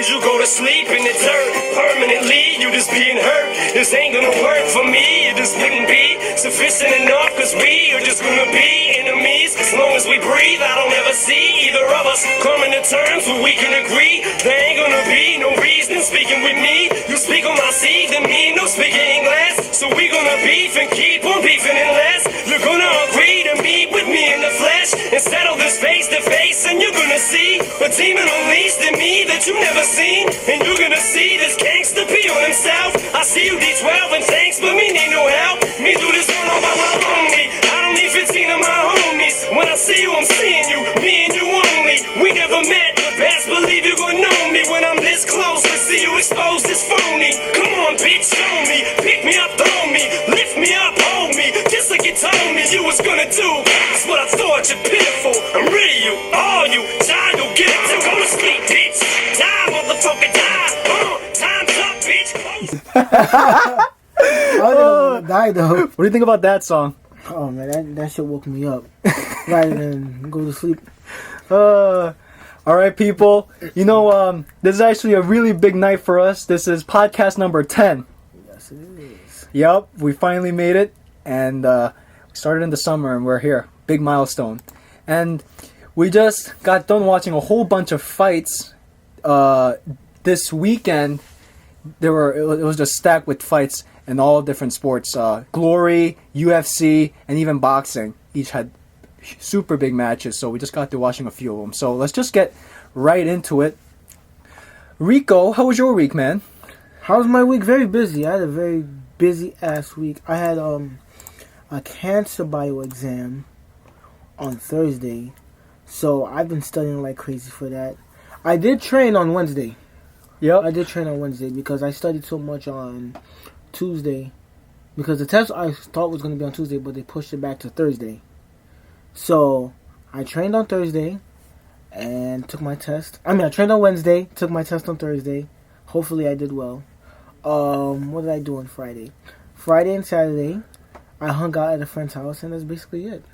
you go to sleep in the dirt permanently. You just being hurt. This ain't gonna work for me. It just wouldn't be sufficient enough, cause we are just gonna be enemies. As long as we breathe, I don't ever see either of us coming to terms where we can agree. There ain't gonna be no reason speaking with me. You speak on my seed, and me no speaking English. So we gonna beef and keep on beefing unless you're gonna agree to meet with me in the flesh and settle this face to face. And you're gonna see a demon unleashed in me that you never seen. And you're gonna see this gangster be on himself. I see you D12 and thanks, but me need no help. Me do this one all by my lonely. I don't need 15 of my homies. When I see you, I'm seeing you. Me and you only. We never met, but best believe you're gonna know me when I'm this close. To see you exposed as phony. Come on, bitch, show me. Pick me up, throw me. Lift me up, hold me. Just like you told me you was gonna do. That's what I thought, you're pitiful. I'm rid of you, all you. Time to get it to go to sleep, bitch. Die, motherfucker, die. Time's up, bitch. I was gonna die though. What do you think about that song? Oh man, that shit woke me up rather than go to sleep. All right, people. You know, this is actually a really big night for us. This is podcast number 10. Yes, it is. Yep, we finally made it, and we started in the summer, and we're here. Big milestone. And we just got done watching a whole bunch of fights. This weekend, it was just stacked with fights in all different sports. Glory, UFC, and even boxing. Each had super big matches, so we just got through watching a few of them. So let's just get right into it. Rico, how was your week, man? How was my week? Very busy. I had a very busy ass week. I had a cancer bio exam on Thursday, so I've been studying like crazy for that. I did train on Wednesday. Yep. I did train on Wednesday because I studied so much on Tuesday, because the test I thought was going to be on Tuesday, but they pushed it back to Thursday. So I trained on Thursday and took my test. I trained on Wednesday, took my test on Thursday. Hopefully I did well. What did I do on Friday? Friday and Saturday, I hung out at a friend's house, and that's basically it.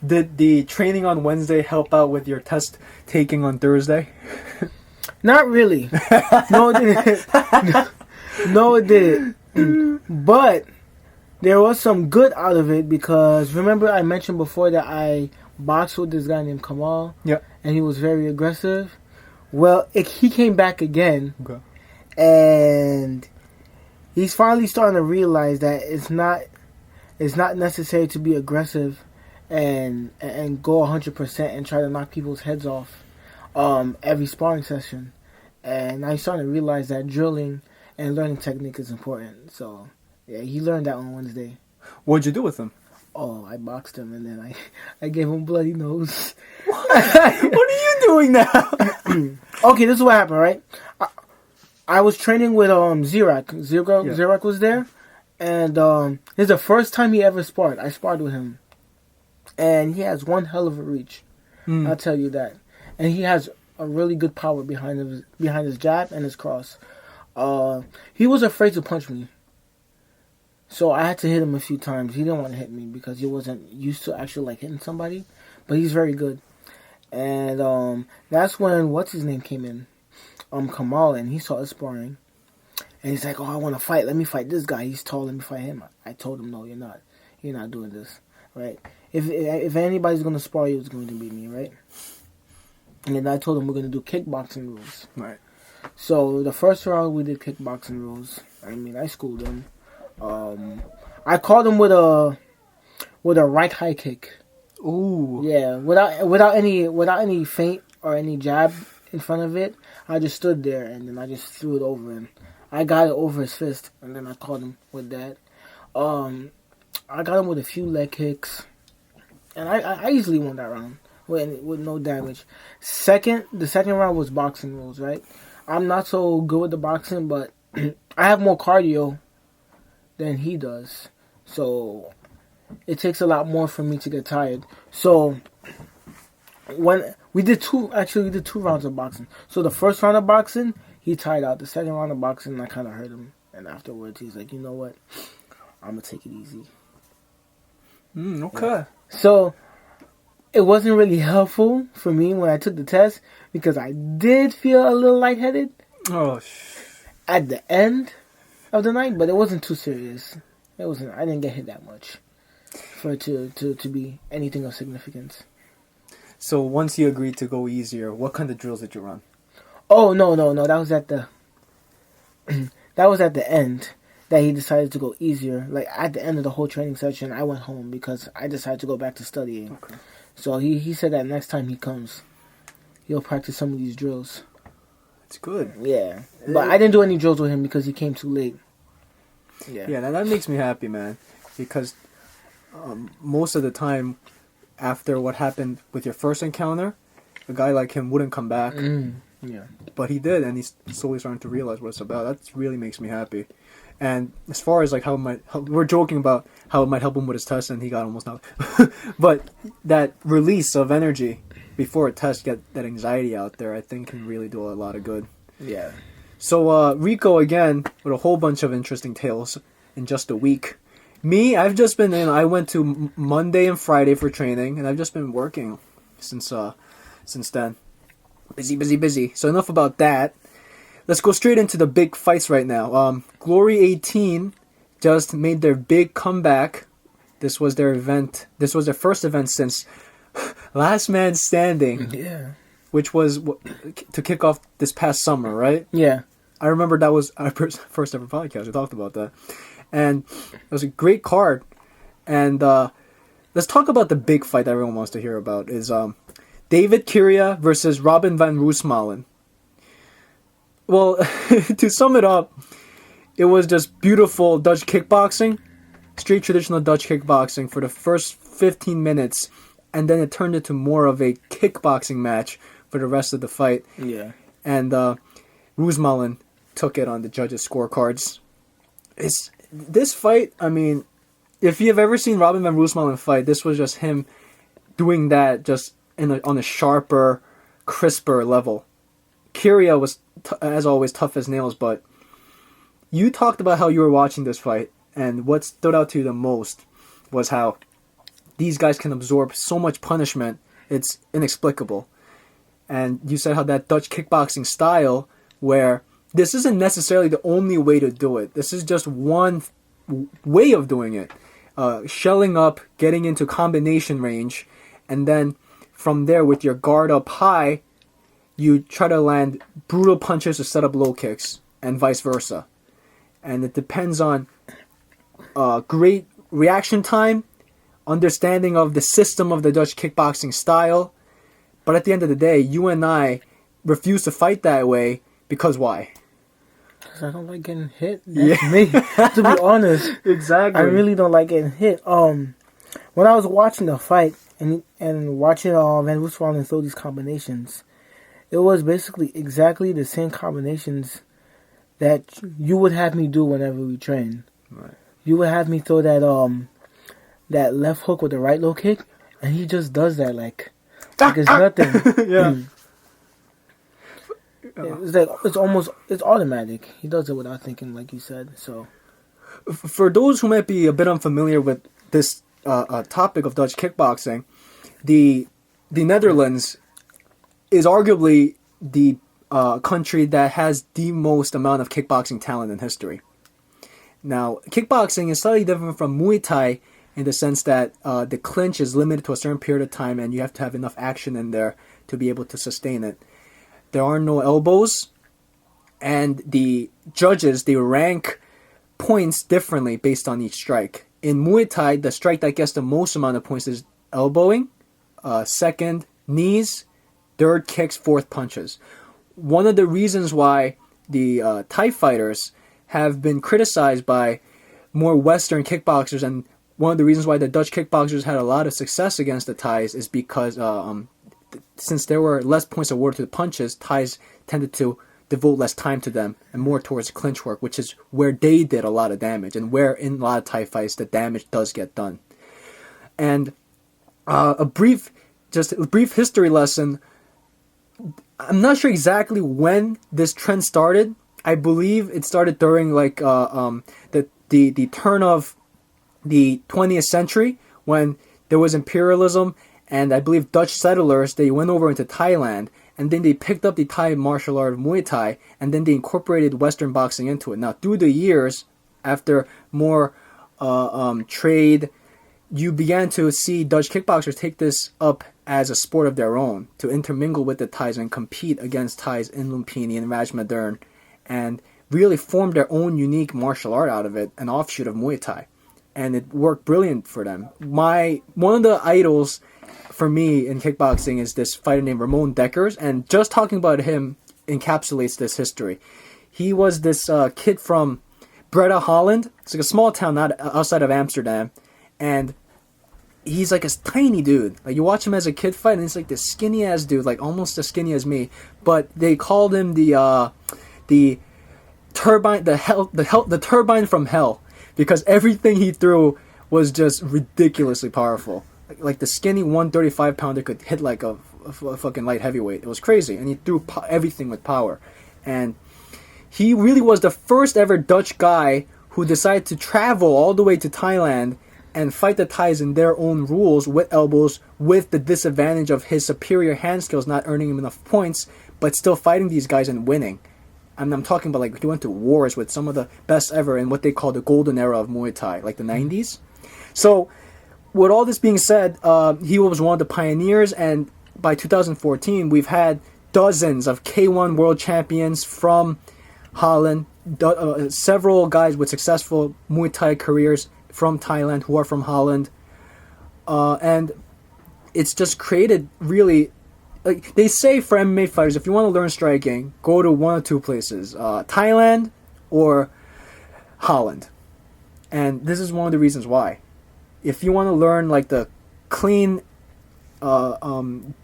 Did the training on Wednesday help out with your test taking on Thursday? Not really. No, it didn't. No, it didn't. But there was some good out of it, because remember I mentioned before that I boxed with this guy named Kamal? Yep. And he was very aggressive. Well, he came back again. Okay. And he's finally starting to realize that it's not necessary to be aggressive and go 100% and try to knock people's heads off every sparring session. And I'm starting to realize that drilling and learning technique is important. So yeah, he learned that on Wednesday. What'd you do with him? Oh, I boxed him, and then I gave him bloody nose. What are you doing now? Okay, this is what happened, right? I was training with Zirak. Zirak was there, and this is the first time he ever sparred. I sparred with him, and he has one hell of a reach. I'll tell you that. And he has a really good power behind his jab and his cross. He was afraid to punch me, so I had to hit him a few times. He didn't want to hit me because he wasn't used to actually like hitting somebody, but he's very good. And that's when what's his name came in, Kamal, and he saw us sparring, and he's like, "Oh, I want to fight. Let me fight this guy. He's tall. Let me fight him." I told him, "No, you're not. You're not doing this, right? If anybody's gonna spar you, it's going to be me, right?" And then I told him we're gonna do kickboxing rules. Right. So the first round we did kickboxing rules. I schooled him. I caught him with a right high kick. Ooh. Yeah, without any feint or any jab in front of it. I just stood there and then I just threw it over him. I got it over his fist and then I caught him with that. I got him with a few leg kicks, and I easily won that round with no damage. The second round was boxing rules, right? I'm not so good with the boxing, but I have more cardio than he does, so it takes a lot more for me to get tired. So when we did two rounds of boxing. So the first round of boxing, he tied out. The second round of boxing, I kind of hurt him, and afterwards he's like, "You know what? I'm gonna take it easy." Okay. Yeah. So it wasn't really helpful for me when I took the test because I did feel a little lightheaded Oh, at the end of the night, but it wasn't too serious. It wasn't. I didn't get hit that much for it to be anything of significance. so once you agreed to go easier, what kind of drills did you run? Oh no. That was at the that was at the end that he decided to go easier. Like at the end of the whole training session, I went home because I decided to go back to studying. Okay. So he said that next time he comes, he'll practice some of these drills. It's good. Yeah, but I didn't do any drills with him because he came too late. Yeah, that makes me happy, man. Because most of the time, after what happened with your first encounter, a guy like him wouldn't come back. Yeah. But he did, and he's slowly starting to realize what it's about. That really makes me happy. And as far as like we're joking about how it might help him with his test, and he got almost out. But that release of energy before a test, get that anxiety out there, I think can really do a lot of good. Yeah. So Rico again with a whole bunch of interesting tales in just a week. Me, I've just been I went to Monday and Friday for training, and I've just been working since then. Busy. So enough about that. Let's go straight into the big fights right now. Glory 18 just made their big comeback. This was their event. This was their first event since Last Man Standing. Yeah. Which was to kick off this past summer, right? Yeah. I remember that was our first ever podcast. We talked about that. And it was a great card. And let's talk about the big fight that everyone wants to hear about. Is David Kyria versus Robin van Roosmalen. Well, to sum it up, it was just beautiful Dutch kickboxing. Straight traditional Dutch kickboxing for the first 15 minutes. And then it turned into more of a kickboxing match for the rest of the fight. Yeah. And Roosmalen took it on the judges' scorecards. This fight, I mean, if you have ever seen Robin van Roosmalen fight, this was just him doing that just on a sharper, crisper level. Kyria was, as always, tough as nails, but you talked about how you were watching this fight, and what stood out to you the most was how these guys can absorb so much punishment, it's inexplicable. And you said how that Dutch kickboxing style, where this isn't necessarily the only way to do it. This is just one way of doing it. Shelling up, getting into combination range, and then from there with your guard up high, you try to land brutal punches to set up low kicks, and vice versa. And it depends on great reaction time, understanding of the system of the Dutch kickboxing style. But at the end of the day, you and I refuse to fight that way because why? Because I don't like getting hit. That's me, to be honest. Exactly. I really don't like getting hit. When I was watching the fight and watching Van Roosmalen throw these combinations, it was basically exactly the same combinations that you would have me do whenever we train. Right. You would have me throw that left hook with the right low kick, and he just does that like it's nothing. Yeah. It's like it's automatic. He does it without thinking, like you said. So, for those who might be a bit unfamiliar with this topic of Dutch kickboxing, the Netherlands is arguably the country that has the most amount of kickboxing talent in history. Now, kickboxing is slightly different from Muay Thai in the sense that the clinch is limited to a certain period of time and you have to have enough action in there to be able to sustain it. There are no elbows, and the judges, they rank points differently based on each strike. In Muay Thai, the strike that gets the most amount of points is elbowing, second, knees, third, kicks, fourth, punches. One of the reasons why the Thai fighters have been criticized by more Western kickboxers, and one of the reasons why the Dutch kickboxers had a lot of success against the Thais is because since there were less points awarded to the punches, Thais tended to devote less time to them and more towards clinch work, which is where they did a lot of damage and where in a lot of Thai fights the damage does get done. And a brief history lesson. I'm not sure exactly when this trend started. I believe it started during like the turn of the 20th century when there was imperialism, and I believe Dutch settlers, they went over into Thailand and then they picked up the Thai martial art of Muay Thai, and then they incorporated Western boxing into it. Now, through the years, after more trade, you began to see Dutch kickboxers take this up as a sport of their own, to intermingle with the Thais and compete against Thais in Lumpini and Rajmadern, and really form their own unique martial art out of it, an offshoot of Muay Thai. And it worked brilliant for them. One of the idols for me in kickboxing is this fighter named Ramon Dekkers, and just talking about him encapsulates this history. He was this kid from Breda, Holland. It's like a small town outside of Amsterdam, and he's like a tiny dude. Like, you watch him as a kid fight, and he's like this skinny ass dude, like almost as skinny as me. But they called him the turbine, the turbine from hell, because everything he threw was just ridiculously powerful. Like the skinny 135 pounder could hit like a fucking light heavyweight. It was crazy, and he threw everything with power. And he really was the first ever Dutch guy who decided to travel all the way to Thailand and fight the Thais in their own rules with elbows, with the disadvantage of his superior hand skills not earning him enough points, but still fighting these guys and winning. And I'm talking about, like, he went to wars with some of the best ever in what they call the golden era of Muay Thai, like the 90s. So, with all this being said, he was one of the pioneers, and by 2014, we've had dozens of K1 world champions from Holland, several guys with successful Muay Thai careers from Thailand who are from Holland, and it's just created really, like they say for MMA fighters, if you want to learn striking, go to one or two places, Thailand or Holland. And this is one of the reasons why. If you want to learn like the clean,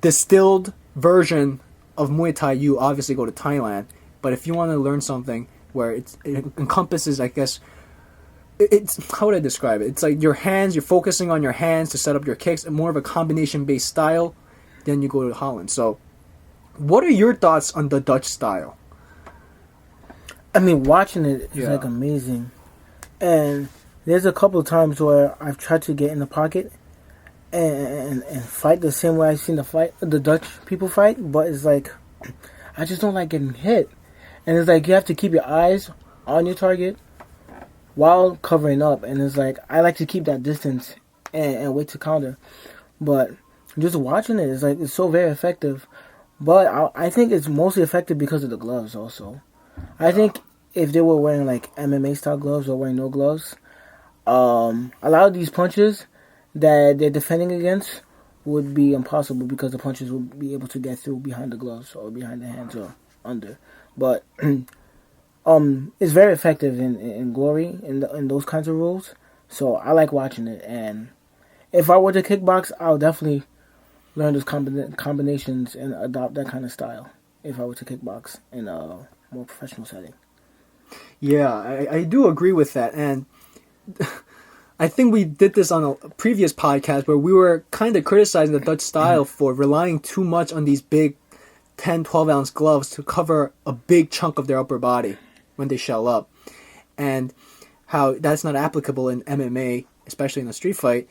distilled version of Muay Thai, you obviously go to Thailand. But if you want to learn something where it encompasses, I guess, it's, how would I describe it? It's like your hands, you're focusing on your hands to set up your kicks, and more of a combination-based style, then you go to Holland. So, what are your thoughts on the Dutch style? I mean, watching it is like amazing. And there's a couple of times where I've tried to get in the pocket and fight the same way I've seen the Dutch people fight, but it's like, I just don't like getting hit. And it's like, you have to keep your eyes on your target while covering up. And it's like, I like to keep that distance and wait to counter. But just watching it, it's like, it's so very effective. But I think it's mostly effective because of the gloves also. I think if they were wearing like MMA style gloves or wearing no gloves, a lot of these punches that they're defending against would be impossible, because the punches would be able to get through behind the gloves or behind the hands or under. But it's very effective in glory in those kinds of rules. So I like watching it. And if I were to kickbox, I'll definitely learn those combinations and adopt that kind of style if I were to kickbox in a more professional setting. Yeah, I do agree with that. And I think we did this on a previous podcast where we were kind of criticizing the Dutch style for relying too much on these big 10, 12-ounce gloves to cover a big chunk of their upper body when they shell up. And how that's not applicable in MMA, especially in a street fight.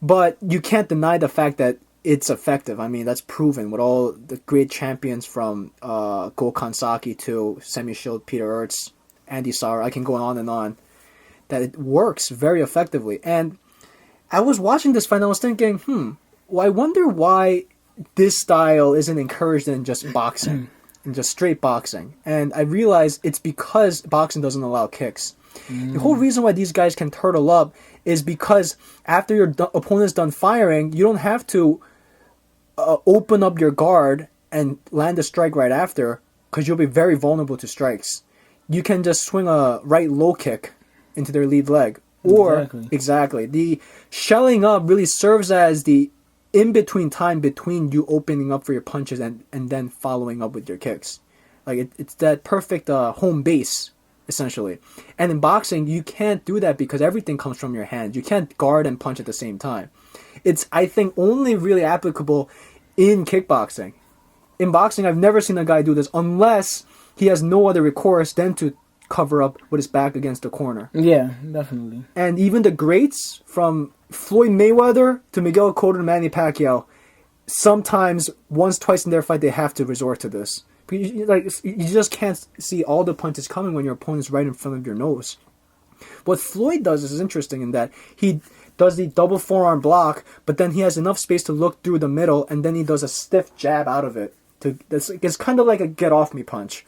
But you can't deny the fact that it's effective. I mean, that's proven with all the great champions from Gokhan Saki to Semi Shield, Peter Ertz, Andy Sauer. I can go on, that it works very effectively. And I was watching this fight and I was thinking, well, I wonder why this style isn't encouraged in just boxing, in just straight boxing. And I realized it's because boxing doesn't allow kicks. The whole reason why these guys can turtle up is because after your opponent's done firing, you don't have to open up your guard and land a strike right after, because you'll be very vulnerable to strikes. You can just swing a right low kick into their lead leg. Or, exactly. The shelling up really serves as the in-between time between you opening up for your punches and then following up with your kicks. Like, it's that perfect home base, essentially. And in boxing, you can't do that because everything comes from your hands. You can't guard and punch at the same time. It's, I think, only really applicable in kickboxing. In boxing, I've never seen a guy do this unless he has no other recourse than to cover up with his back against the corner. Yeah, definitely. And even the greats, from Floyd Mayweather to Miguel Cotto to Manny Pacquiao, sometimes once, twice in their fight, they have to resort to this. You just can't see all the punches coming when your opponent's right in front of your nose. What Floyd does is interesting in that he does the double forearm block, but then he has enough space to look through the middle, and then he does a stiff jab out of it. It's kind of like a get off me punch,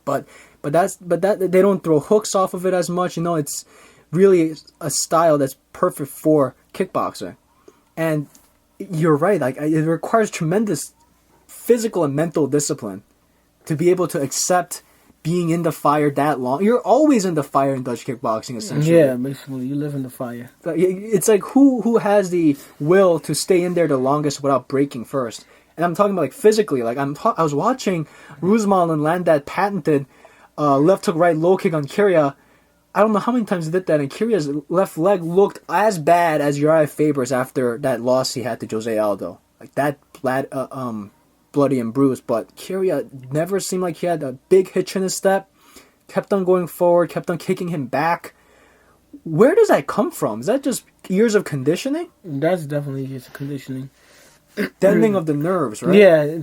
but that they don't throw hooks off of it as much. It's really a style that's perfect for kickboxing, and you're right. Like it requires tremendous physical and mental discipline to be able to accept being in the fire that long. You're always in the fire in Dutch kickboxing, essentially. Yeah, basically, you live in the fire. It's like who has the will to stay in there the longest without breaking first? And I'm talking about like physically. Like I was watching Rusmalin land that patented left hook right low kick on Kyria. I don't know how many times he did that, and Kyria's left leg looked as bad as Uriah Faber's after that loss he had to Jose Aldo. Like that bloody and bruised, but Kyria never seemed like he had a big hitch in his step. Kept on going forward, kept on kicking him back. Where does that come from? Is that just years of conditioning? That's definitely years of conditioning. Deadening of the nerves, right? Yeah.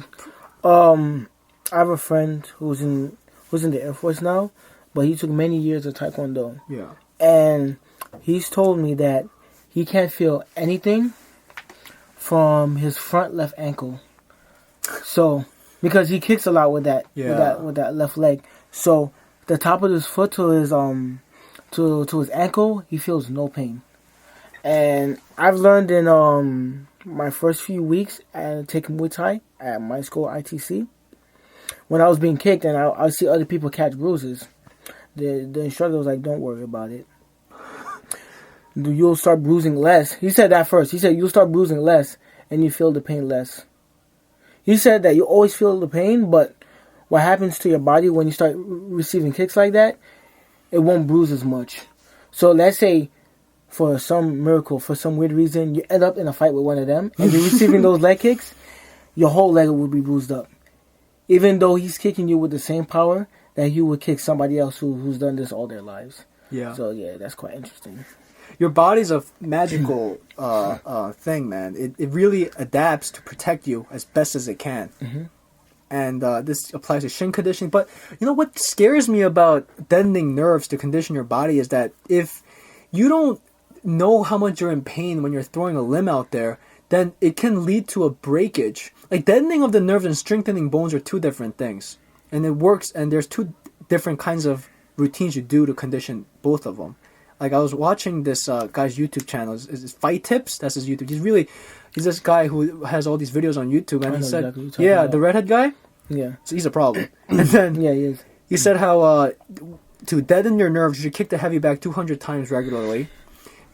I have a friend who's in the Air Force now, but he took many years of Taekwondo. Yeah. And he's told me that he can't feel anything from his front left ankle. So, because he kicks a lot with that left leg. So, the top of his foot to his his ankle, he feels no pain. And I've learned in my first few weeks at taking Muay Thai at my school ITC, when I was being kicked and I see other people catch bruises, the instructor was like, "Don't worry about it. You'll start bruising less." He said that first. He said, "You'll start bruising less and you feel the pain less." He said that you always feel the pain, but what happens to your body when you start receiving kicks like that, it won't bruise as much. So let's say, for some miracle, for some weird reason, you end up in a fight with one of them, and you're receiving those leg kicks, your whole leg will be bruised up. Even though he's kicking you with the same power that he would kick somebody else who's done this all their lives. Yeah. So yeah, that's quite interesting. Your body's a magical thing, man. It really adapts to protect you as best as it can. Mm-hmm. And this applies to shin conditioning. But you know what scares me about deadening nerves to condition your body is that if you don't know how much you're in pain when you're throwing a limb out there, then it can lead to a breakage. Like deadening of the nerves and strengthening bones are two different things. And it works, and there's two different kinds of routines you do to condition both of them. Like I was watching this guy's YouTube channel. Is Fight Tips? That's his YouTube. He's this guy who has all these videos on YouTube, and he said, exactly "Yeah, the redhead guy. Yeah, so he's a problem." And then yeah, he is. He said how to deaden your nerves, you should kick the heavy bag 200 times regularly,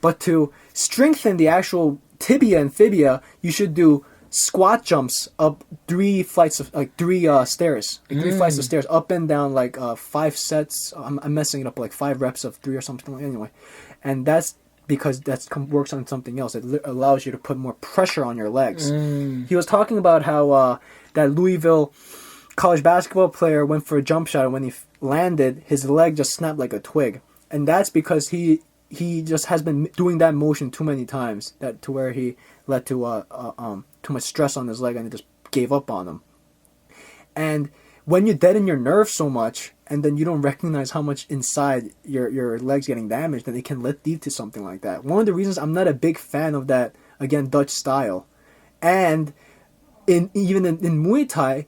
but to strengthen the actual tibia and fibia, you should do squat jumps up 3 flights of stairs, like 3 flights of stairs up and down, like 5 sets. I'm messing it up, like 5 reps of 3 or something. Anyway, and that's because that works on something else. It allows you to put more pressure on your legs. He was talking about how that Louisville college basketball player went for a jump shot, and when he landed, his leg just snapped like a twig, and that's because he just has been doing that motion too many times, that to where he led to too much stress on his leg, and it just gave up on him. And when you deaden your nerves so much, and then you don't recognize how much inside your leg's getting damaged, then it can lead to something like that. One of the reasons I'm not a big fan of that, again, Dutch style, and even in Muay Thai,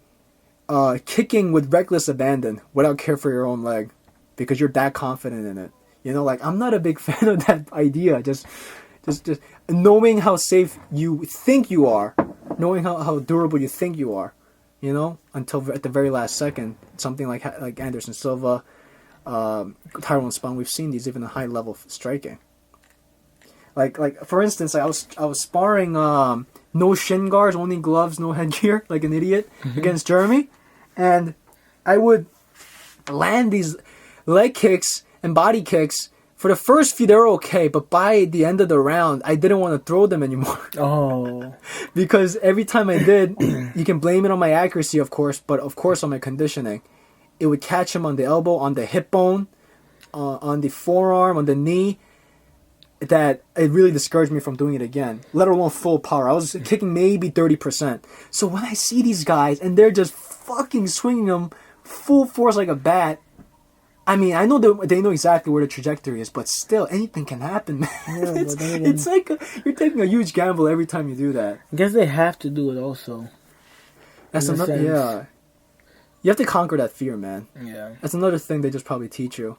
kicking with reckless abandon without care for your own leg, because you're that confident in it. Like I'm not a big fan of that idea. Just knowing how safe you think you are, knowing how durable you think you are, until at the very last second. Something like Anderson Silva, Tyrone Spahn. We've seen these even in high level striking. Like for instance, I was sparring no shin guards, only gloves, no headgear, like an idiot against Jeremy, and I would land these leg kicks and body kicks. For the first few, they were okay, but by the end of the round, I didn't want to throw them anymore. Oh. Because every time I did, you can blame it on my accuracy, of course, but of course on my conditioning. It would catch him on the elbow, on the hip bone, on the forearm, on the knee. that it really discouraged me from doing it again, let alone full power. I was kicking maybe 30%. So when I see these guys and they're just fucking swinging them full force like a bat, I mean, I know they know exactly where the trajectory is, but still, anything can happen, man. Yeah, it's like you're taking a huge gamble every time you do that. I guess they have to do it also. That's another, yeah. You have to conquer that fear, man. Yeah. That's another thing they just probably teach you.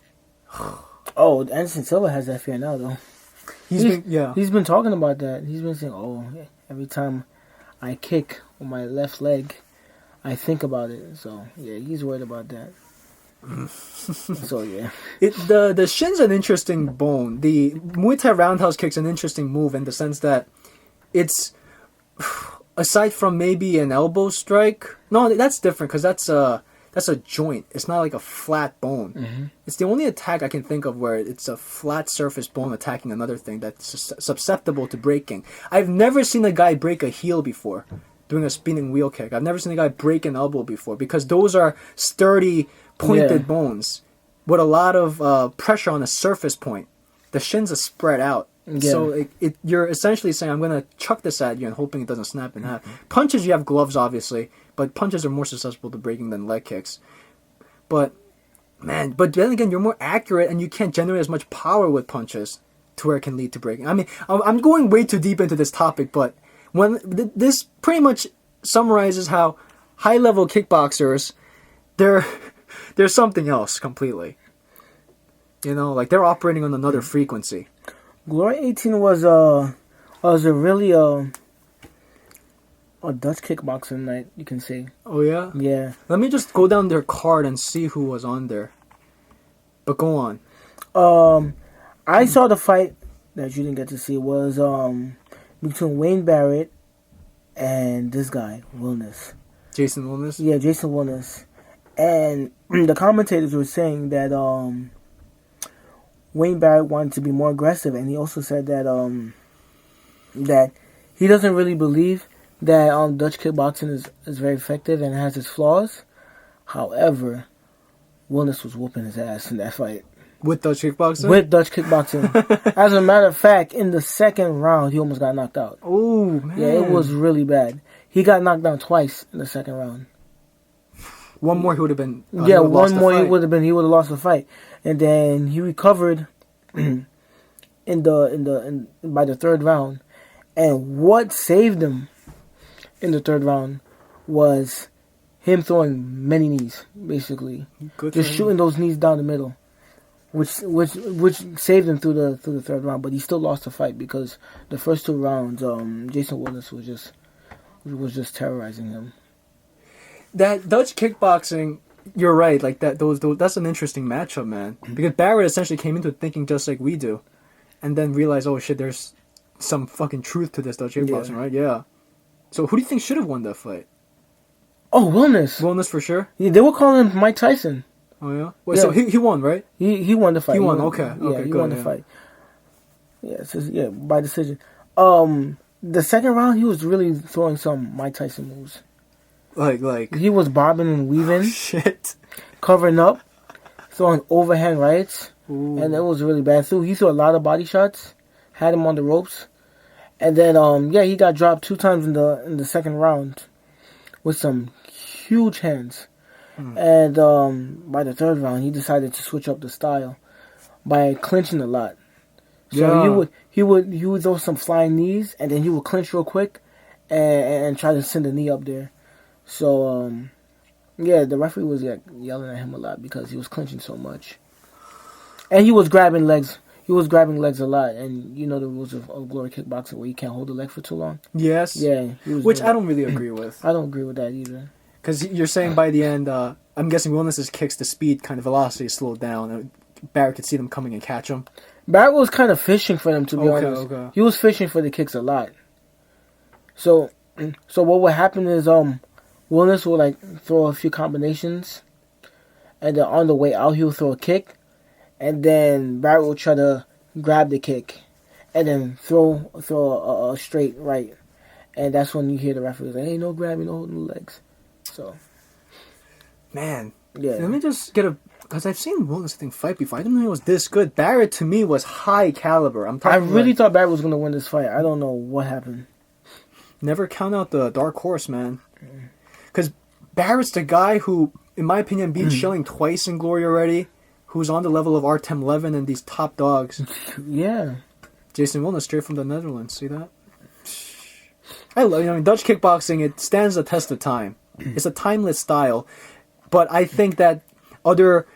Oh, Anderson Silva has that fear now, though. He's been talking about that. He's been saying, "Oh, every time I kick with my left leg, I think about it." So yeah, he's worried about that. So yeah, the shin's an interesting bone. The Muay Thai roundhouse kick's an interesting move in the sense that it's, aside from maybe an elbow strike. No, that's different because that's a joint. It's not like a flat bone. Mm-hmm. It's the only attack I can think of where it's a flat surface bone attacking another thing that's susceptible to breaking. I've never seen a guy break a heel before doing a spinning wheel kick. I've never seen a guy break an elbow before because those are sturdy, pointed bones with a lot of pressure on the surface point. The shins are spread out. Yeah. So you're essentially saying, I'm going to chuck this at you and hoping it doesn't snap in half. Punches, you have gloves, obviously, but punches are more susceptible to breaking than leg kicks. But then again, you're more accurate and you can't generate as much power with punches to where it can lead to breaking. I mean, I'm going way too deep into this topic, but this pretty much summarizes how high-level kickboxers, they're something else completely. You know, like they're operating on another frequency. Glory 18 was a really a Dutch kickboxing night, you can say. Oh yeah? Yeah. Let me just go down their card and see who was on there. But go on. I saw the fight that you didn't get to see was between Wayne Barrett and this guy, Wilness. Jason Wilness? Yeah, Jason Wilness. And the commentators were saying that Wayne Barrett wanted to be more aggressive, and he also said that that he doesn't really believe that Dutch kickboxing is very effective and has its flaws. However, Wilness was whooping his ass in that fight. With Dutch kickboxing? With Dutch kickboxing. As a matter of fact, in the second round, he almost got knocked out. Oh, man. Yeah, it was really bad. He got knocked down twice in the second round. One more, he would have been. One more, he would have lost the fight, and then he recovered by the third round. And what saved him in the third round was him throwing many knees, basically, just shooting those knees down the middle, which saved him through the third round. But he still lost the fight because the first two rounds, Jason Wilness was just terrorizing him. That Dutch kickboxing, you're right. Like that, that's an interesting matchup, man. Because Barrett essentially came into it thinking just like we do, and then realized, oh shit, there's some fucking truth to this Dutch kickboxing, right? Yeah. So who do you think should have won that fight? Oh, Wilness. Wilness for sure. Yeah, they were calling him Mike Tyson. Oh yeah. Wait, so he won, right? He won the fight. He won. Okay. Yeah, he good, won the fight. Yeah, by decision. The second round, he was really throwing some Mike Tyson moves. Like he was bobbing and weaving, shit, covering up, throwing overhand rights, Ooh. And it was really bad. So he threw a lot of body shots, had him on the ropes, and then he got dropped 2 times in the second round with some huge hands, and by the third round he decided to switch up the style by clinching a lot. So he would throw some flying knees, and then he would clinch real quick, and try to send a knee up there. So, the referee was yelling at him a lot because he was clinching so much. And he was grabbing legs. He was grabbing legs a lot. And you know the rules of glory kickboxing where you can't hold the leg for too long? Yes. Yeah. Which I don't really agree with. I don't agree with that either. Because you're saying by the end, I'm guessing Wilness's kicks, the speed, kind of velocity slowed down. Barrett could see them coming and catch him. Barrett was kind of fishing for them, to be honest. Okay. He was fishing for the kicks a lot. So what would happen is, Wilness will throw a few combinations, and then on the way out he'll throw a kick, and then Barrett will try to grab the kick, and then throw a straight right, and that's when you hear the referee say, "Hey, no grabbing, no holding the legs." So, man, yeah. Let me just get a because I've seen Willis thing fight before. I didn't know it was this good. Barrett to me was high caliber. I really thought Barrett was gonna win this fight. I don't know what happened. Never count out the dark horse, man. Because Barrett's the guy who, in my opinion, beat Schilling twice in glory already. Who's on the level of Artem Levin and these top dogs. Yeah. Jason Wilner, straight from the Netherlands. See that? I mean, Dutch kickboxing, it stands the test of time. It's a timeless style. But I think that other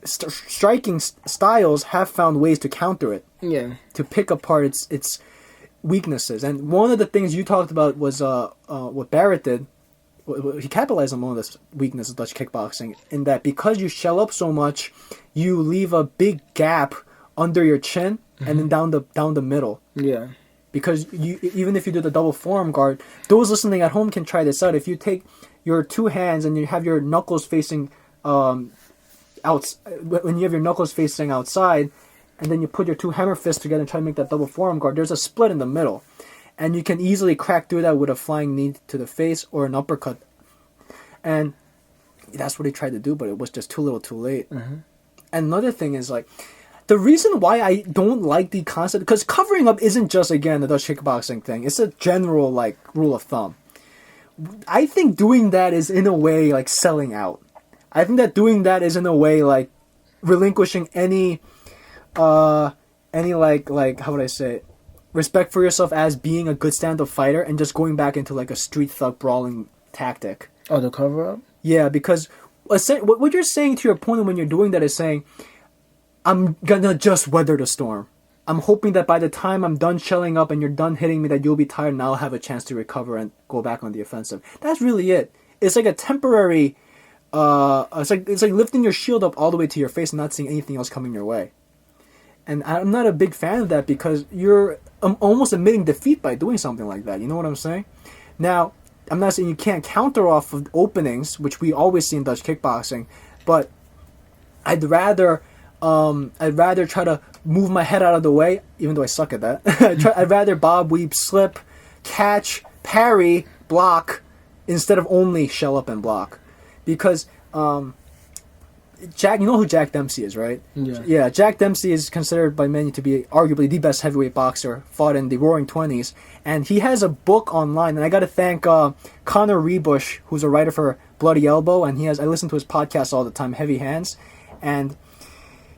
striking styles have found ways to counter it. Yeah. To pick apart its weaknesses. And one of the things you talked about was what Barrett did. He capitalized on one of the weaknesses of Dutch kickboxing in that because you shell up so much, you leave a big gap under your chin and then down the middle. Yeah. Because even if you do the double forearm guard, those listening at home can try this out. If you take your two hands and you have your knuckles facing when you have your knuckles facing outside, and then you put your two hammer fists together and try to make that double forearm guard, there's a split in the middle. And you can easily crack through that with a flying knee to the face or an uppercut. And that's what he tried to do, but it was just too little too late. Mm-hmm. And another thing is, like, the reason why I don't like the concept, because covering up isn't just, again, the Dutch kickboxing thing. It's a general, like, rule of thumb. I think doing that is, in a way, like, selling out. I think that doing that is, in a way, like, relinquishing any how would I say it? Respect for yourself as being a good stand-up fighter and just going back into like a street thug brawling tactic. Oh, the cover-up? Yeah, because what you're saying to your opponent when you're doing that is saying, I'm gonna just weather the storm. I'm hoping that by the time I'm done shelling up and you're done hitting me that you'll be tired and I'll have a chance to recover and go back on the offensive. That's really it. It's like a temporary, it's like lifting your shield up all the way to your face and not seeing anything else coming your way. And I'm not a big fan of that because you're almost admitting defeat by doing something like that. You know what I'm saying? Now, I'm not saying you can't counter off of openings, which we always see in Dutch kickboxing, but I'd rather try to move my head out of the way, even though I suck at that. I'd rather bob, weave, slip, catch, parry, block, instead of only shell up and block. Because you know who Jack Dempsey is, right? Yeah. Yeah, Jack Dempsey is considered by many to be arguably the best heavyweight boxer, fought in the Roaring '20s, and he has a book online. And I got to thank Connor Rebush, who's a writer for Bloody Elbow, and I listen to his podcast all the time, Heavy Hands, and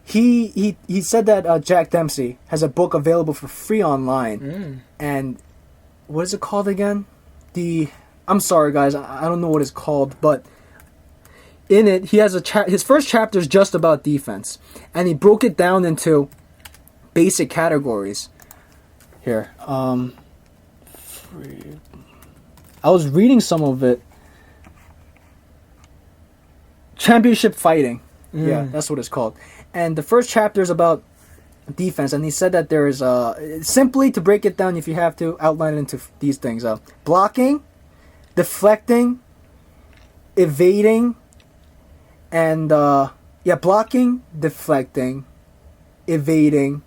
he said that Jack Dempsey has a book available for free online, and what is it called again? I'm sorry guys, I don't know what it's called, but in it, he has his first chapter is just about defense, and he broke it down into basic categories. Here, I was reading some of it. Championship fighting, yeah, that's what it's called. And the first chapter is about defense, and he said that there is simply to break it down, if you have to outline it into these things: blocking, deflecting, evading. And, blocking, deflecting, evading,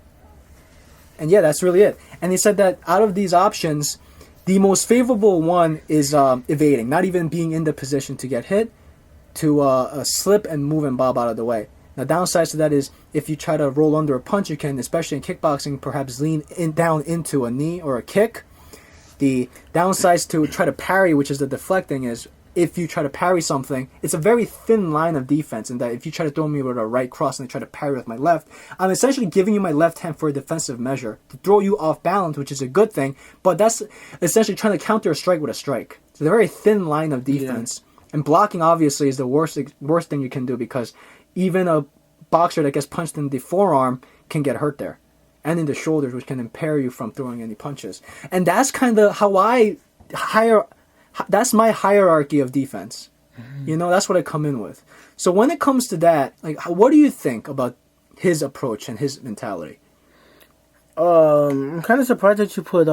and yeah, that's really it. And he said that out of these options, the most favorable one is evading, not even being in the position to get hit, to slip and move and bob out of the way. Now, downsides to that is if you try to roll under a punch, you can, especially in kickboxing, perhaps lean down into a knee or a kick. The downsides to try to parry, which is the deflecting, is if you try to parry something, it's a very thin line of defense in that if you try to throw me with a right cross and I try to parry with my left, I'm essentially giving you my left hand for a defensive measure to throw you off balance, which is a good thing, but that's essentially trying to counter a strike with a strike. It's a very thin line of defense. Yeah. And blocking, obviously, is the worst thing you can do because even a boxer that gets punched in the forearm can get hurt there. And in the shoulders, which can impair you from throwing any punches. And that's kind of how that's my hierarchy of defense. Mm-hmm. You know, that's what I come in with. So when it comes to that, like, what do you think about his approach and his mentality? I'm kind of surprised that you put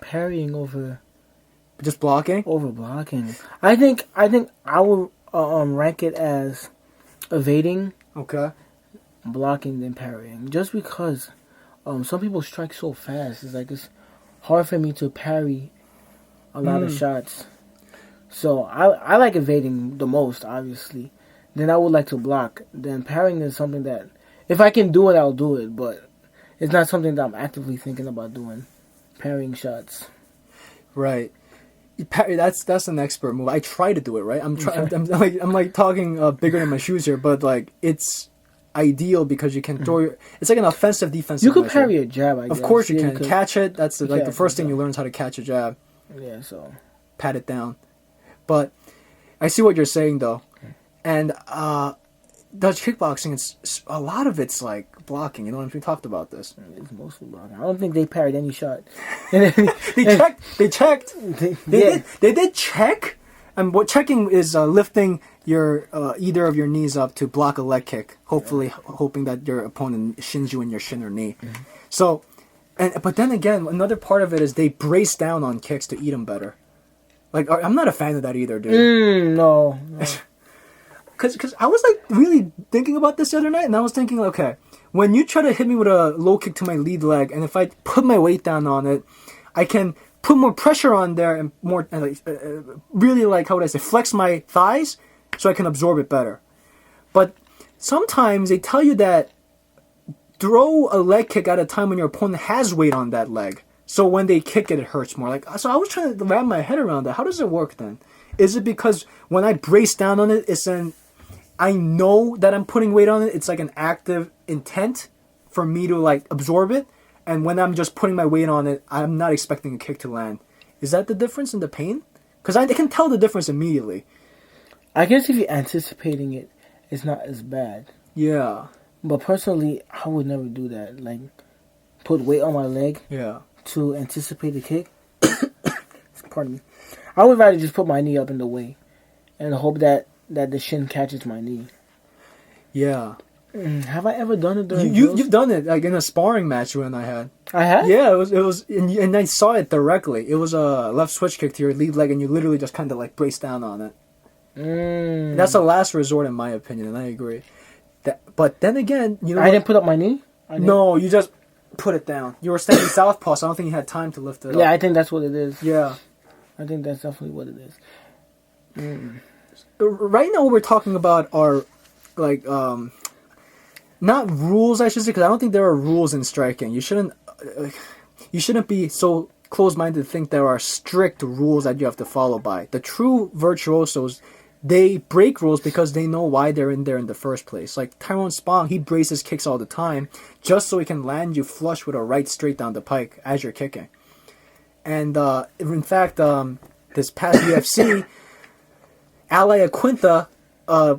parrying over just blocking. Over blocking. I think I would rank it as evading. Okay. Blocking then parrying, just because some people strike so fast. It's hard for me to parry a lot of shots. So I like evading the most, obviously. then I would like to block. Then parrying is something that, if I can do it, I'll do it. But it's not something that I'm actively thinking about doing. Parrying shots. Right. That's an expert move. I try to do it, right? I'm like talking bigger than my shoes here, but like it's ideal because you can throw it's like an offensive defensive You can measure. parry a jab, I guess. Of course you Yeah, can. Catch it. That's the first thing yeah. you learn is how to catch a jab. Yeah, so. Pat it down. But I see what you're saying though. And Dutch kickboxing, it's a lot of it's like blocking. You know, we talked about this. It's mostly blocking. I don't think they parried any shot. They checked. Yeah. They did check. And what checking is lifting your either of your knees up to block a leg kick. Hopefully, hoping that your opponent shins you in your shin or knee. Mm-hmm. So, but then again, another part of it is they brace down on kicks to eat them better. Like I'm not a fan of that either, dude. No. Because I was like really thinking about this the other night, and I was thinking, okay, when you try to hit me with a low kick to my lead leg, and if I put my weight down on it, I can put more pressure on there and more really like, how would I say, flex my thighs so I can absorb it better. But sometimes they tell you that throw a leg kick at a time when your opponent has weight on that leg. So when they kick it, it hurts more. Like, so I was trying to wrap my head around that. How does it work then? Is it because when I brace down on it, it's then I know that I'm putting weight on it. It's like an active intent for me to like absorb it. And when I'm just putting my weight on it, I'm not expecting a kick to land. Is that the difference in the pain? Because I can tell the difference immediately. I guess if you're anticipating it, it's not as bad. Yeah. But personally, I would never do that. Like, put weight on my leg Yeah. to anticipate the kick. Pardon me. I would rather just put my knee up in the way and hope that the shin catches my knee. Yeah. Have I ever done it during You've done it like in a sparring match when I had. I have? Yeah, it was, and I saw it directly. It was a left switch kick to your lead leg, and you literally just kind of like brace down on it. That's a last resort, in my opinion, and I agree. But then again, you know, I didn't put up my knee? No, you just put it down. You were standing southpaw, so I don't think you had time to lift it up. Yeah, I think that's what it is. Yeah. I think that's definitely what it is. Right now, what we're talking about are like not rules, I should say, because I don't think there are rules in striking. You shouldn't be so close-minded to think there are strict rules that you have to follow by. The true virtuosos, they break rules because they know why they're in there in the first place. Like Tyrone Spong, he braces kicks all the time just so he can land you flush with a right straight down the pike as you're kicking. And in fact, this past UFC, Ally Aquinta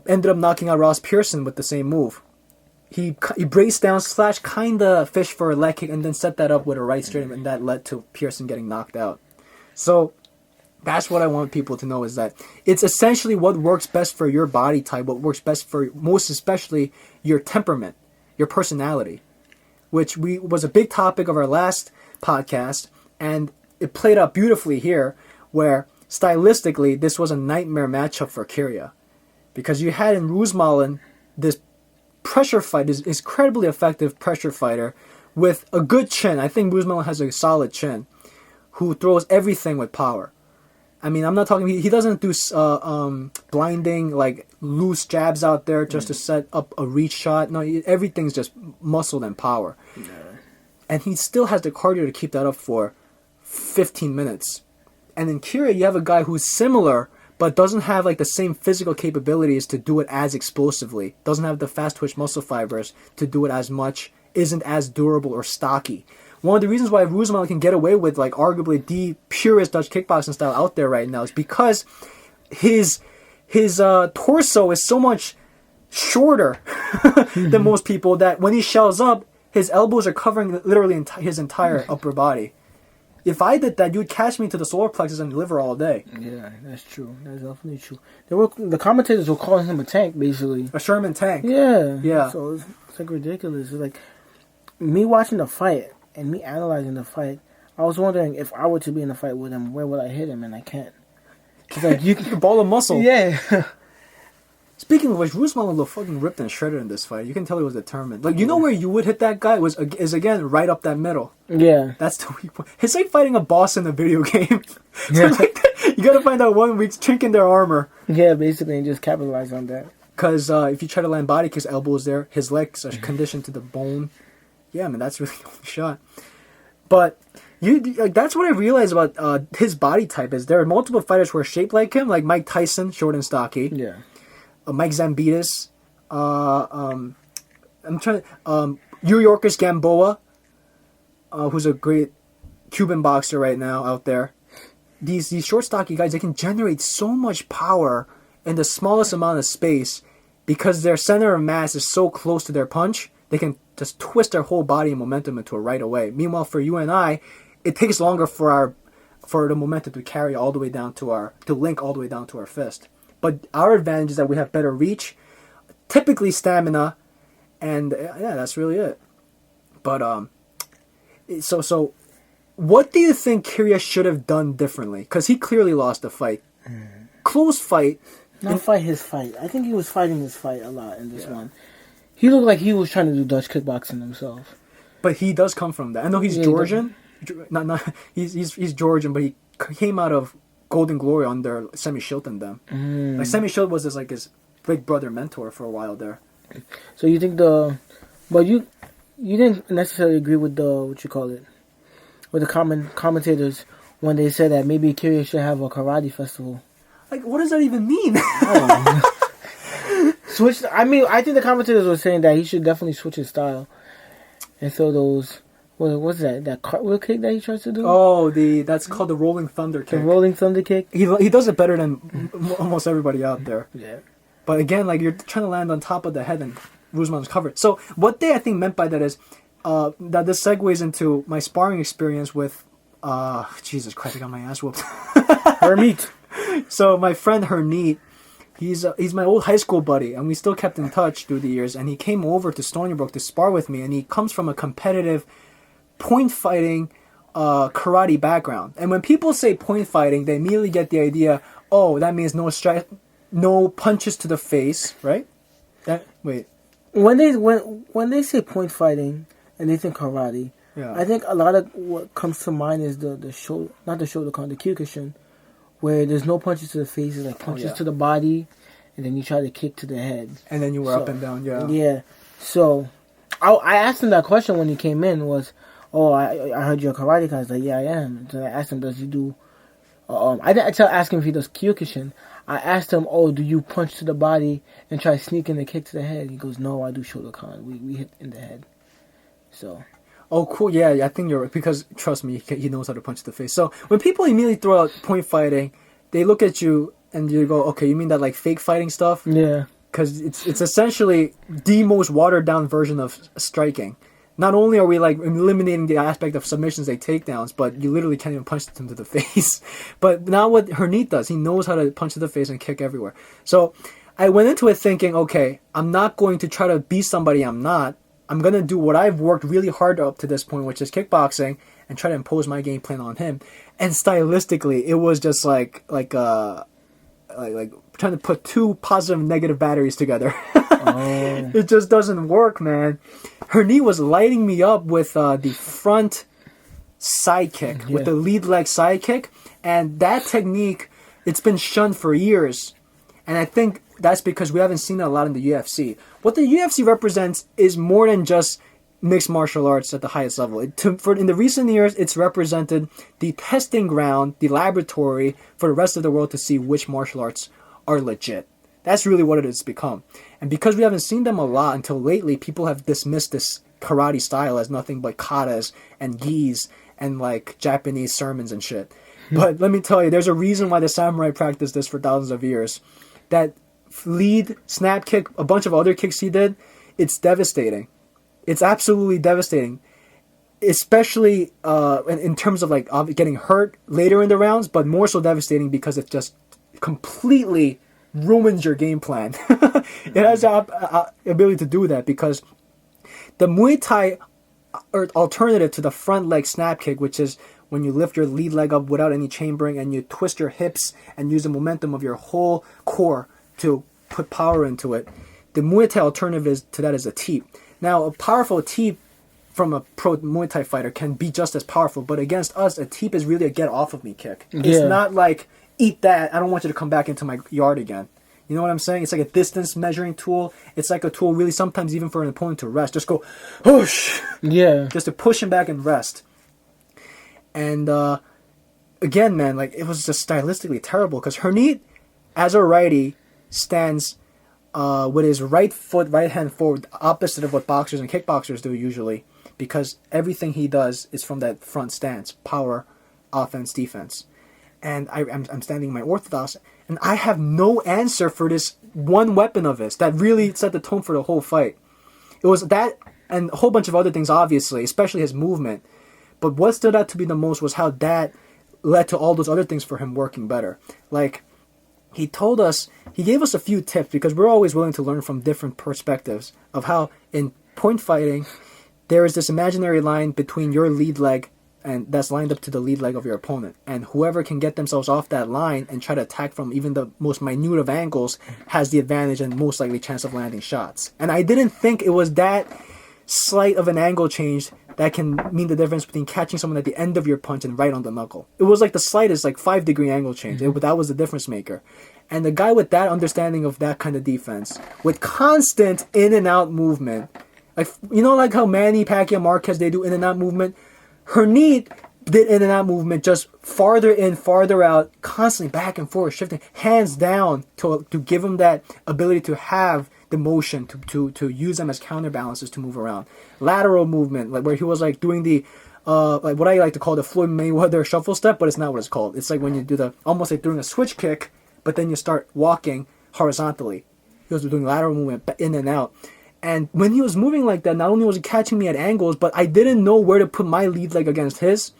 ended up knocking out Ross Pearson with the same move. He braced down / kinda fished for a leg kick and then set that up with a right straight, and that led to Pearson getting knocked out. So that's what I want people to know, is that it's essentially what works best for your body type, what works best for most especially your temperament, your personality, which was a big topic of our last podcast, and it played out beautifully here, where stylistically this was a nightmare matchup for Kyrgia, because you had in Roosmalen this pressure fight, this incredibly effective pressure fighter with a good chin. I think Roosmalen has a solid chin, who throws everything with power. I mean, I'm not talking. He doesn't do blinding like loose jabs out there just to set up a reach shot. No, everything's just muscle and power. Yeah. And he still has the cardio to keep that up for 15 minutes. And in Kyrgia, you have a guy who's similar, but doesn't have like the same physical capabilities to do it as explosively. Doesn't have the fast twitch muscle fibers to do it as much. Isn't as durable or stocky. One of the reasons why Roosmalen can get away with like arguably the purest Dutch kickboxing style out there right now is because his torso is so much shorter than most people that when he shells up, his elbows are covering literally his entire upper body. If I did that, you'd catch me to the solar plexus and liver all day. Yeah, that's true. That's definitely true. The commentators were calling him a tank, basically. A Sherman tank. Yeah. So it's like ridiculous. It's like me watching the fight and me analyzing the fight. I was wondering if I were to be in a fight with him, where would I hit him? And I can't. It's like you can ball of muscle. Yeah. Speaking of which, Roosmalen looked fucking ripped and shredded in this fight. You can tell he was determined. Like, you know where you would hit that guy is again right up that middle. Yeah. That's the weak point. It's like fighting a boss in a video game. Yeah. Like, you gotta find out one week's chink in their armor. Yeah, basically, and just capitalize on that. Because if you try to land body kicks, elbows there, his legs are conditioned to the bone. Yeah, man, that's really the only shot. But that's what I realized about his body type is there are multiple fighters who are shaped like him, like Mike Tyson, short and stocky. Yeah. Mike Zambitis. I'm trying to... Yuriorkis Gamboa, who's a great Cuban boxer right now out there. These short, stocky guys, they can generate so much power in the smallest amount of space because their center of mass is so close to their punch. They can just twist their whole body and momentum into it right away. Meanwhile, for you and I, it takes longer for the momentum to carry all the way down to link all the way down to our fist. But our advantage is that we have better reach, typically stamina, and yeah, that's really it. But so what do you think Kyrgios should have done differently? Because he clearly lost the fight. Close fight. Not fight his fight. I think he was fighting his fight a lot in this one. He looked like he was trying to do Dutch kickboxing himself. But he does come from that. I know he's Georgian. He's Georgian, but he came out of Golden Glory under Semi Shilton them. Like Semi Shilton was his big brother mentor for a while there. So you think but you didn't necessarily agree with with the commentators when they said that maybe Kyrgios should have a karate festival. Like, what does that even mean? Switch. I mean, I think the commentators were saying that he should definitely switch his style and throw those. What's that? That cartwheel kick that he tries to do? Oh, that's called the Rolling Thunder kick. The Rolling Thunder kick. He does it better than almost everybody out there. Yeah. But again, like you're trying to land on top of the head and Usman's covered. So what they I think meant by that is that this segues into my sparring experience with Jesus Christ, I got my ass whooped. Hermit. So my friend Herneat, he's my old high school buddy, and we still kept in touch through the years. And he came over to Stony Brook to spar with me, and he comes from a competitive point fighting karate background. And when people say point fighting, they immediately get the idea, oh, that means no punches to the face, right? Wait. When they say point fighting and they think karate, I think a lot of what comes to mind is the shoulder, not the shoulder con, the Kyokushin, where there's no punches to the face, it's like punches to the body, and then you try to kick to the head. And then you were up and down, Yeah. So, I asked him that question when he came in, was, oh, I heard you're a karate guy. I was like, yeah, I am. So I asked him, does he do... I didn't ask him if he does Kyokushin. I asked him, oh, do you punch to the body and try sneaking the kick to the head? He goes, no, I do shoulder con. We hit in the head. So... Oh, cool. Yeah, I think you're right. Because, trust me, he knows how to punch to the face. So, when people immediately throw out point fighting, they look at you and you go, okay, you mean that like fake fighting stuff? Yeah. Because it's essentially the most watered down version of striking. Not only are we like eliminating the aspect of submissions, they takedowns, but you literally can't even punch them to the face. But now what Herneat does, he knows how to punch to the face and kick everywhere. So, I went into it thinking, okay, I'm not going to try to be somebody I'm not. I'm going to do what I've worked really hard up to this point, which is kickboxing, and try to impose my game plan on him. And stylistically, it was just like trying to put two positive and negative batteries together. It just doesn't work, man. Herneat was lighting me up with the front side kick, with the lead leg side kick. And that technique, it's been shunned for years. And I think that's because we haven't seen it a lot in the UFC. What the UFC represents is more than just mixed martial arts at the highest level. In the recent years, it's represented the testing ground, the laboratory for the rest of the world to see which martial arts are legit. That's really what it has become. And because we haven't seen them a lot until lately, people have dismissed this karate style as nothing but katas and gis and like Japanese sermons and shit. But let me tell you, there's a reason why the samurai practiced this for thousands of years. That lead, snap kick, a bunch of other kicks he did, it's devastating. It's absolutely devastating. Especially in terms of like getting hurt later in the rounds, but more so devastating because it just completely ruins your game plan. It has the ability to do that because the Muay Thai alternative to the front leg snap kick, which is when you lift your lead leg up without any chambering and you twist your hips and use the momentum of your whole core to put power into it. The Muay Thai alternative to that is a teep. Now, a powerful teep from a pro Muay Thai fighter can be just as powerful, but against us, a teep is really a get off of me kick. It's not like, eat that, I don't want you to come back into my yard again. You know what I'm saying? It's like a distance measuring tool. It's like a tool really sometimes even for an opponent to rest. Just go, whoosh! Yeah. Just to push him back and rest. And again, man, like it was just stylistically terrible because Herneat, as a righty, stands with his right hand forward, opposite of what boxers and kickboxers do usually, because everything he does is from that front stance, power, offense, defense. And I'm standing in my orthodox, and I have no answer for this one weapon of his that really set the tone for the whole fight. It was that and a whole bunch of other things, obviously, especially his movement. But what stood out to me the most was how that led to all those other things for him working better. Like, he gave us a few tips because we're always willing to learn from different perspectives of how in point fighting, there is this imaginary line between your lead leg and that's lined up to the lead leg of your opponent. And whoever can get themselves off that line and try to attack from even the most minute of angles has the advantage and most likely chance of landing shots. And I didn't think it was that slight of an angle change that can mean the difference between catching someone at the end of your punch and right on the knuckle. It was like the slightest, like 5-degree angle change. That was the difference maker. And the guy with that understanding of that kind of defense, with constant in and out movement, like, you know, like how Manny, Pacquiao, Marquez, they do in and out movement. Herneat did in and out movement, just farther in, farther out, constantly back and forth, shifting, hands down to give him that ability to have the motion, to use them as counterbalances to move around. Lateral movement, like where he was like doing the, like what I like to call the Floyd Mayweather shuffle step, but it's not what it's called. It's like when you do the, almost like doing a switch kick, but then you start walking horizontally. He was doing lateral movement in and out. And when he was moving like that, not only was he catching me at angles, but I didn't know where to put my lead leg against his.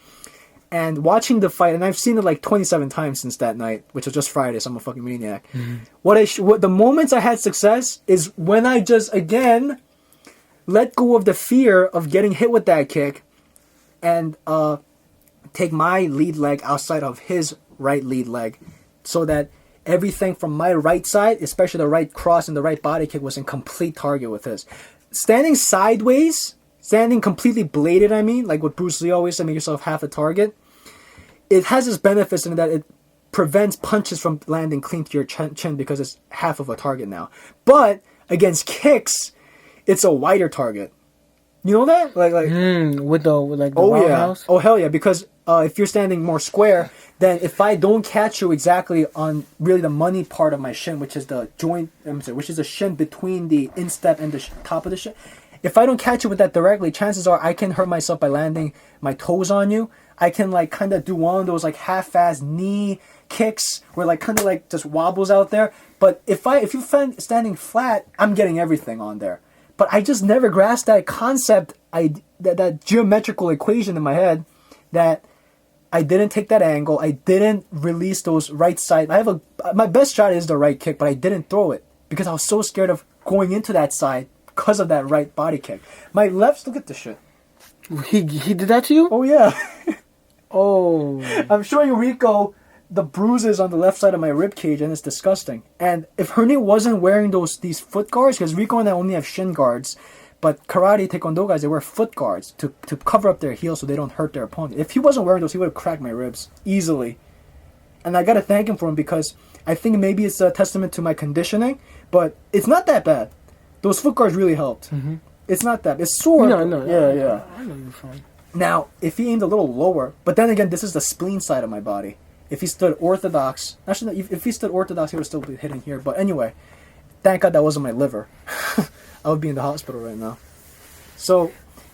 And watching the fight, and I've seen it like 27 times since that night, which was just Friday, so I'm a fucking maniac. What the moments I had success is when I just, again, let go of the fear of getting hit with that kick and take my lead leg outside of his right lead leg so that everything from my right side, especially the right cross and the right body kick, was in complete target with his. Standing sideways, standing completely bladed, I mean, like what Bruce Lee always said, make yourself half a target. It has its benefits in that it prevents punches from landing clean to your chin because it's half of a target now. But against kicks, it's a wider target. You know that? With the roundhouse? Oh, hell yeah. Because if you're standing more square, then if I don't catch you exactly on really the money part of my shin, which is the joint, which is the shin between the instep and the top of the shin, if I don't catch you with that directly, chances are I can hurt myself by landing my toes on you. I can like kind of do one of those like half-assed knee kicks where like kind of like just wobbles out there. But if you're standing flat, I'm getting everything on there. But I just never grasped that concept, that geometrical equation in my head, that I didn't take that angle. I didn't release those right side. My best shot is the right kick, but I didn't throw it because I was so scared of going into that side because of that right body kick. My left, look at this shit. He did that to you? Oh yeah. Oh. I'm showing Rico the bruises on the left side of my rib cage, and it's disgusting. And if Herneat wasn't wearing these foot guards, because Rico and I only have shin guards, but karate, taekwondo guys, they wear foot guards to cover up their heels so they don't hurt their opponent. If he wasn't wearing those, he would have cracked my ribs easily. And I gotta thank him for them because I think maybe it's a testament to my conditioning, but it's not that bad. Those foot guards really helped. Mm-hmm. It's not that. It's sore. No. Yeah. I know you're fine. Now, if he aimed a little lower, but then again, this is the spleen side of my body. If he stood orthodox, actually, if he stood orthodox, he would still be hitting here. But anyway, thank God that wasn't my liver. I would be in the hospital right now. So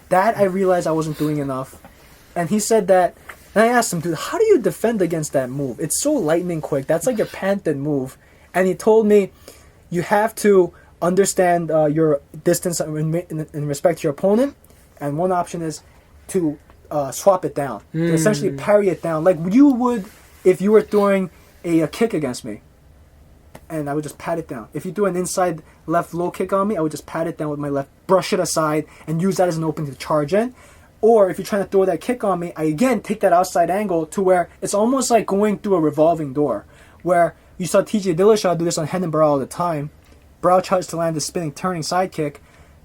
that I realized I wasn't doing enough. And he said that, and I asked him, dude, how do you defend against that move? It's so lightning quick. That's like your Pantheon move. And he told me, you have to understand your distance in respect to your opponent. And one option is to swap it down. To essentially parry it down. Like you would if you were throwing a kick against me. And I would just pat it down. If you do an inside left low kick on me, I would just pat it down with my left, brush it aside, and use that as an opening to charge in. Or if you're trying to throw that kick on me, I again take that outside angle to where it's almost like going through a revolving door. Where you saw TJ Dillashaw do this on Renan Barao all the time. Barao tries to land the spinning, turning side kick.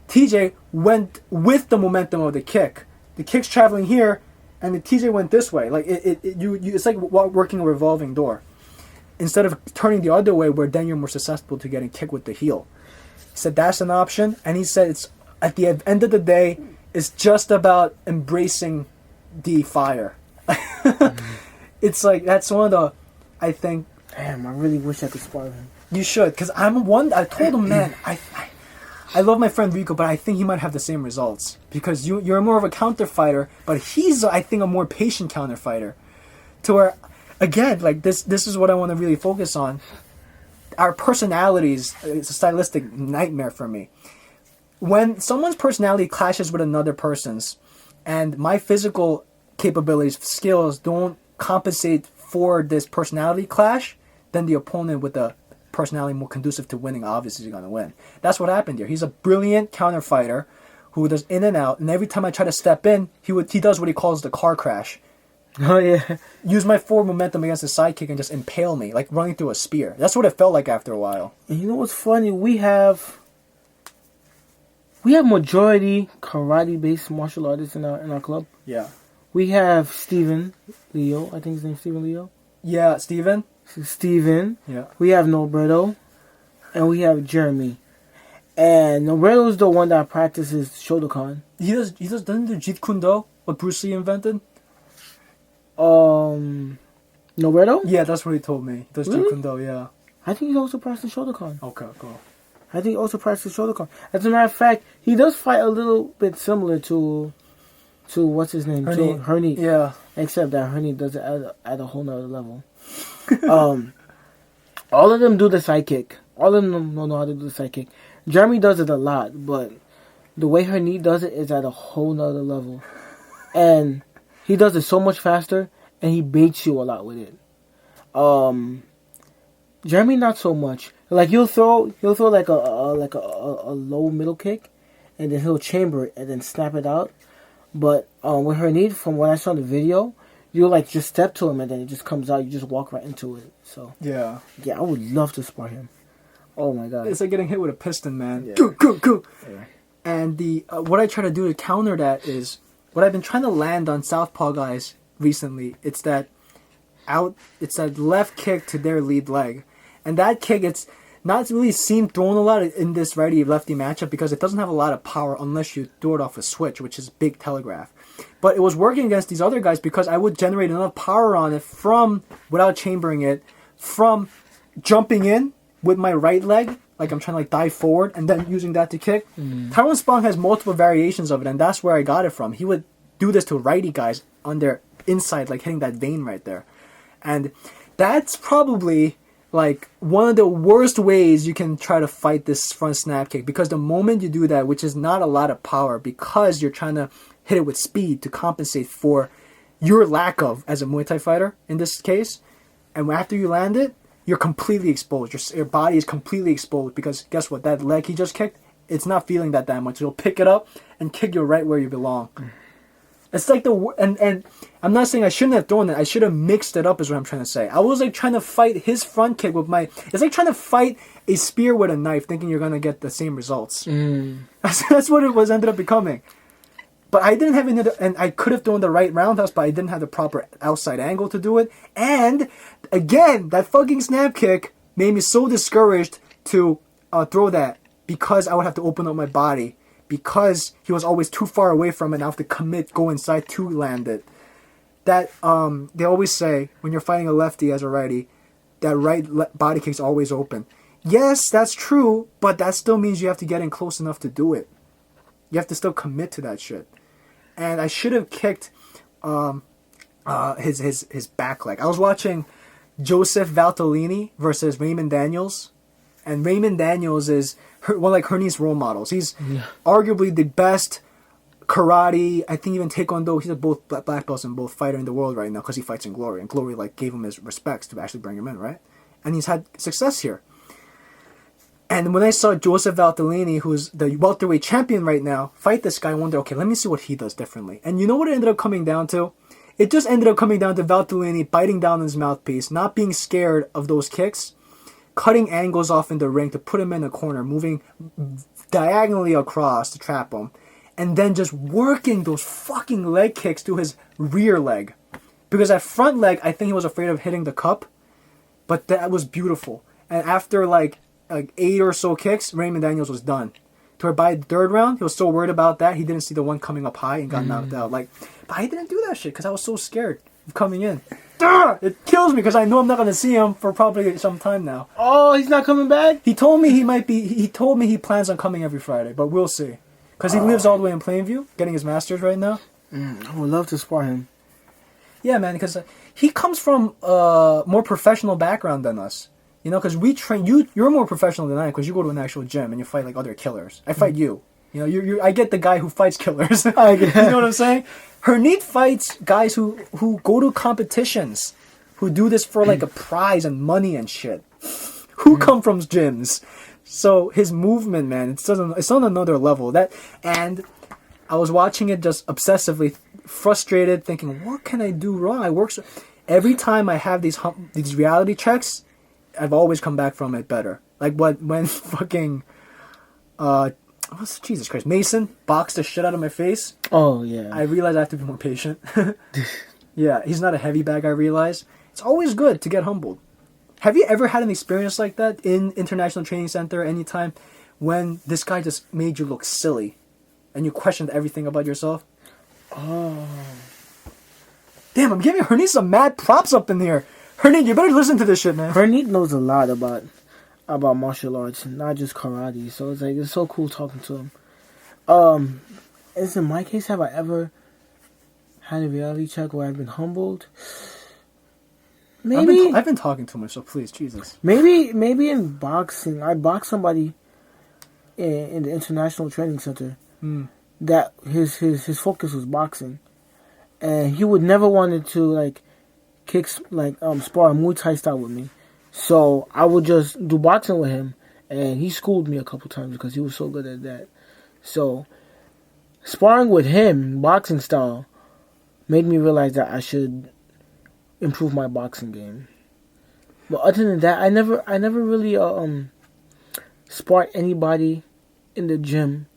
TJ went with the momentum of the kick. The kick's traveling here, and the TJ went this way. Like it's like working a revolving door. instead of turning the other way, where then you're more susceptible to getting kicked with the heel. He said that's an option, and he said it's at the end of the day, it's just about embracing the fire. It's like that's one of the, I think. Damn, I really wish I could spar him. You should, because I told him, man, I love my friend Rico, but I think he might have the same results because you're more of a counter fighter, but he's I think a more patient counter fighter. To where, again, like this is what I want to really focus on. Our personalities, it's a stylistic nightmare for me. When someone's personality clashes with another person's, and my physical capabilities, skills don't compensate for this personality clash, then the opponent with the personality more conducive to winning obviously is going to win. That's what happened here. He's a brilliant counter fighter who does in and out, and every time I try to step in, he does what he calls the car crash. Oh yeah. Use my forward momentum against his sidekick and just impale me, like running through a spear. That's what it felt like after a while. And you know what's funny? We have majority karate-based martial artists in our club. Yeah. We have Steven Leo. I think his name's Steven Leo. Yeah, Steven. Steven. Yeah. We have Norberto. And we have Jeremy. And Norberto's the one that practices Shotokan. Doesn't do Jeet Kune Do, what Bruce Lee invented? Norberto? Yeah, that's what he told me. He does Really? Jeet Kune Do, yeah. I think he also practices Shotokan. Okay, cool. I think he also practices Shotokan. As a matter of fact, he does fight a little bit similar to what's his name? Hernie. To Hernie. Yeah. Except that Hernie does it at a whole nother level. All of them do the sidekick. All of them don't know how to do the sidekick. Jeremy does it a lot, but the way Hernie does it is at a whole nother level. And he does it so much faster, and he baits you a lot with it. Jeremy not so much. Like he'll throw like a low middle kick, and then he'll chamber it and then snap it out. But with Hernie, from what I saw in the video, you like just step to him and then it just comes out. You just walk right into it. So yeah, I would love to spar him. Oh my god, it's like getting hit with a piston, man. Yeah. Go. Yeah. And the what I try to do to counter that is what I've been trying to land on southpaw guys recently. It's that left kick to their lead leg, and that kick it's not really seen thrown a lot in this righty-lefty matchup because it doesn't have a lot of power unless you throw it off a switch, which is big telegraph. But it was working against these other guys because I would generate enough power on it without chambering it, from jumping in with my right leg, like I'm trying to like dive forward, and then using that to kick. Tyrone Spong has multiple variations of it, and that's where I got it from. He would do this to righty guys on their inside, like hitting that vein right there. And that's probably like one of the worst ways you can try to fight this front snap kick, because the moment you do that, which is not a lot of power, because you're trying to hit it with speed to compensate for your lack of as a Muay Thai fighter in this case, and after you land it, you're completely exposed. Your body is completely exposed because guess what? That leg he just kicked, it's not feeling that much. It'll pick it up and kick you right where you belong. It's like and I'm not saying I shouldn't have thrown it. I should have mixed it up is what I'm trying to say. I was like trying to fight his front kick with it's like trying to fight a spear with a knife thinking you're going to get the same results. That's what it ended up becoming. But I didn't have and I could have thrown the right roundhouse, but I didn't have the proper outside angle to do it. And again, that fucking snap kick made me so discouraged to throw that because I would have to open up my body. Because he was always too far away from it, and I have to go inside to land it. That, they always say, when you're fighting a lefty as a righty, that body kick's always open. Yes, that's true, but that still means you have to get in close enough to do it. You have to still commit to that shit. And I should have kicked his back leg. I was watching Joseph Valtellini versus Raymond Daniels, and Raymond Daniels is one like Hernie's role models. He's arguably the best karate, I think even taekwondo. He's a both black belts and both fighter in the world right now because he fights in Glory, and Glory like gave him his respects to actually bring him in, right? And he's had success here. And when I saw Joseph Valtellini, who's the welterweight champion right now, fight this guy, I wondered, okay, let me see what he does differently. And you know what it ended up coming down to? It just ended up coming down to Valtellini biting down on his mouthpiece, not being scared of those kicks, cutting angles off in the ring to put him in a corner, moving diagonally across to trap him, and then just working those fucking leg kicks to his rear leg. Because that front leg, I think he was afraid of hitting the cup, But that was beautiful. And after like 8 or so kicks, Raymond Daniels was done. To where by the third round, he was so worried about that, he didn't see the one coming up high and got knocked out. Like, but I didn't do that shit because I was so scared of coming in. It kills me because I know I'm not going to see him for probably some time now. Oh, he's not coming back? He told me he might be. He told me he plans on coming every Friday, but we'll see. Because he lives all the way in Plainview, getting his master's right now. I would love to spar him. Yeah, man, because he comes from a more professional background than us. You know, because we train you. You're more professional than I am because you go to an actual gym and you fight like other killers. I fight you. You know, I get the guy who fights killers. You know what I'm saying? Herneat fights guys who go to competitions, who do this for like a prize and money and shit. Who come from gyms. So his movement, man, it's on another level. And I was watching it just obsessively, frustrated, thinking, what can I do wrong? Every time I have these reality checks, I've always come back from it better. Like when fucking Jesus Christ, Mason boxed the shit out of my face. Oh yeah. I realized I have to be more patient. Yeah, he's not a heavy bag, I realize. It's always good to get humbled. Have you ever had an experience like that in International Training Center anytime when this guy just made you look silly and you questioned everything about yourself? Oh. Damn, I'm giving Herneat some mad props up in here. Herneat, you better listen to this shit, man. Herneat knows a lot about martial arts, not just karate. So it's so cool talking to him. As in my case, have I ever had a reality check where I've been humbled? Maybe I've been talking too much, so please, Jesus. Maybe in boxing, I boxed somebody in the International Training Center that his focus was boxing, and he would never wanted to like spar Muay Thai style with me. So I would just do boxing with him, and he schooled me a couple times because he was so good at that. So sparring with him, boxing style, made me realize that I should improve my boxing game. But other than that, I never really sparred anybody in the gym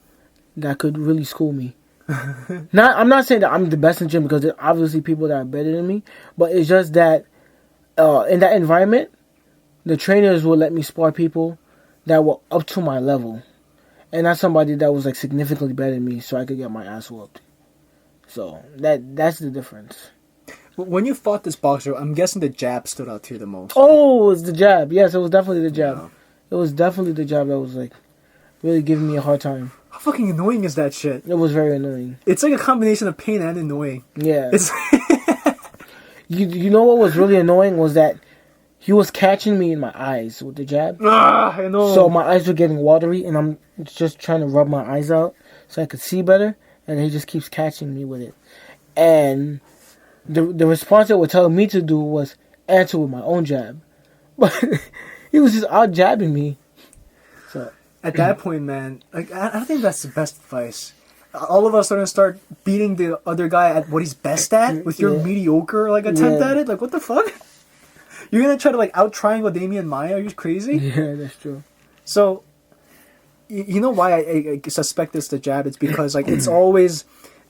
that could really school me. I'm not saying that I'm the best in the gym because there are obviously people that are better than me, but it's just that in that environment, the trainers will let me spar people that were up to my level, and not somebody that was like significantly better than me, so I could get my ass whooped. So that's the difference. When you fought this boxer, I'm guessing the jab stood out to you the most. Oh, it was the jab. Yes, it was definitely the jab. Yeah. It was definitely the jab that was like really giving me a hard time. How fucking annoying is that shit? It was very annoying. It's like a combination of pain and annoying. Yeah. It's you know what was really annoying was that he was catching me in my eyes with the jab. I know. So my eyes were getting watery, and I'm just trying to rub my eyes out so I could see better, and he just keeps catching me with it. And the response they were telling me to do was answer with my own jab. But he was just out jabbing me. So at that point, man, like I think that's the best advice. All of us are gonna start beating the other guy at what he's best at with your mediocre attempt at it. Like, what the fuck? You're gonna try to out triangle Damian Maya? Are you crazy? Yeah, that's true. So, you know why I suspect it's the jab? It's because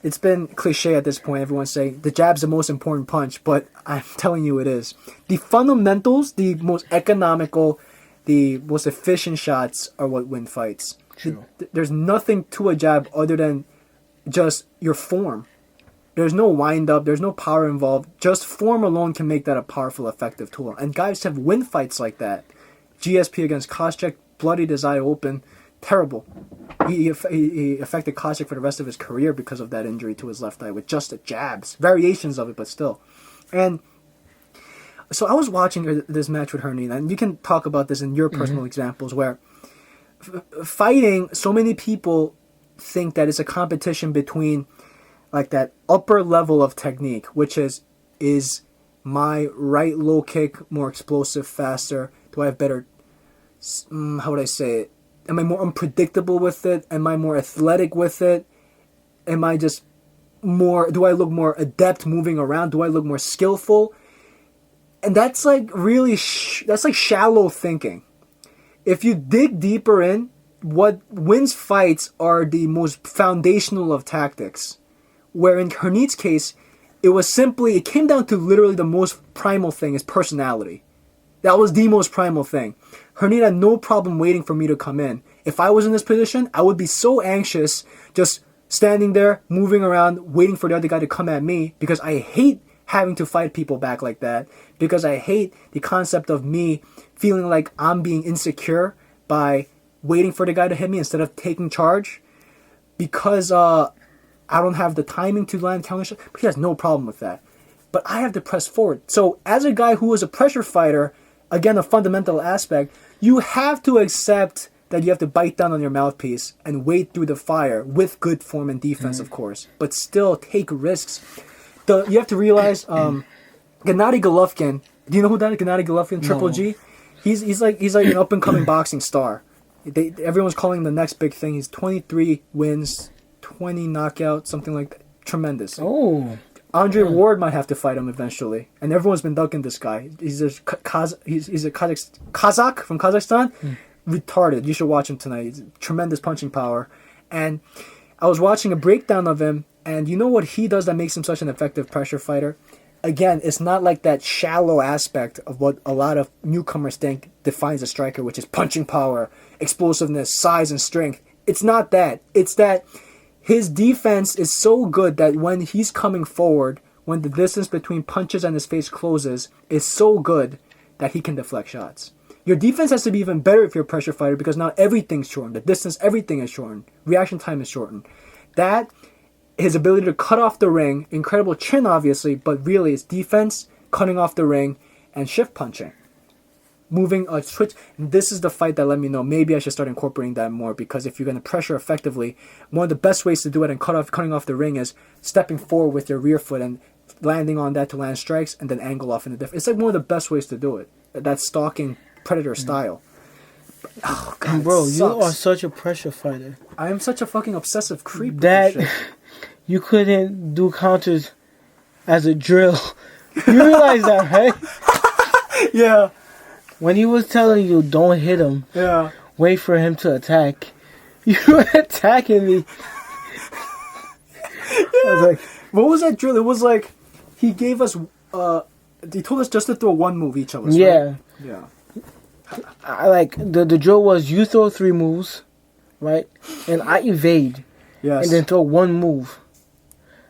it's been cliche at this point. Everyone's saying the jab's the most important punch, but I'm telling you it is. The fundamentals, the most economical, the most efficient shots are what win fights. True. There's nothing to a jab other than just your form. There's no wind up. There's no power involved. Just form alone can make that a powerful, effective tool. And guys have win fights like that. GSP against Koscheck, bloodied his eye open. Terrible. He affected Koscheck for the rest of his career because of that injury to his left eye with just the jabs. Variations of it, but still. And so I was watching this match with Herneat, and you can talk about this in your personal examples where fighting, so many people think that it's a competition between like that upper level of technique, which is my right low kick more explosive, faster? Do I have better, how would I say it? Am I more unpredictable with it? Am I more athletic with it? Am I just more, do I look more adept moving around? Do I look more skillful? And that's like really, that's like shallow thinking. If you dig deeper in, what wins fights are the most foundational of tactics. Where in Herneat's case, it came down to literally the most primal thing is personality. That was the most primal thing. Hernia had no problem waiting for me to come in. If I was in this position, I would be so anxious, just standing there, moving around, waiting for the other guy to come at me, because I hate having to fight people back like that, because I hate the concept of me feeling like I'm being insecure by waiting for the guy to hit me instead of taking charge, because I don't have the timing to land counter shot. But he has no problem with that. But I have to press forward. So as a guy who is a pressure fighter, again, a fundamental aspect, you have to accept that you have to bite down on your mouthpiece and wade through the fire with good form and defense, of course, but still take risks. You have to realize, Gennady Golovkin. Do you know who that is? Gennady Golovkin, Triple G. He's like an up and coming boxing star. Everyone's calling him the next big thing. He's 23 wins, 20 knockouts, something like that. Tremendous. Oh. Andre Ward might have to fight him eventually, and everyone's been ducking this guy. He's a Kazakh from Kazakhstan. Retarded. You should watch him tonight. He's tremendous punching power. And I was watching a breakdown of him, and you know what he does that makes him such an effective pressure fighter? Again, it's not like that shallow aspect of what a lot of newcomers think defines a striker, which is punching power, explosiveness, size, and strength. It's not that. It's that his defense is so good that when he's coming forward, when the distance between punches and his face closes, is so good that he can deflect shots. Your defense has to be even better if you're a pressure fighter, because now everything's shortened. The distance, everything is shortened. Reaction time is shortened. That, his ability to cut off the ring, incredible chin obviously, but really it's defense, cutting off the ring, and shift punching. Moving a switch. And this is the fight that let me know maybe I should start incorporating that more, because if you're going to pressure effectively, one of the best ways to do it and cutting off the ring is stepping forward with your rear foot and landing on that to land strikes and then angle off in the different. It's like one of the best ways to do it. That stalking predator style. Oh god, bro, you are such a pressure fighter. I am such a fucking obsessive creep. That you couldn't do counters as a drill. You realize that, right? Yeah. When he was telling you don't hit him, wait for him to attack, you were attacking me. I was like, what was that drill? It was like he gave us. He told us just to throw one move each of us. yeah. Right? Yeah. I like the drill was you throw 3 moves, right, and I evade, Yes. and then throw 1 move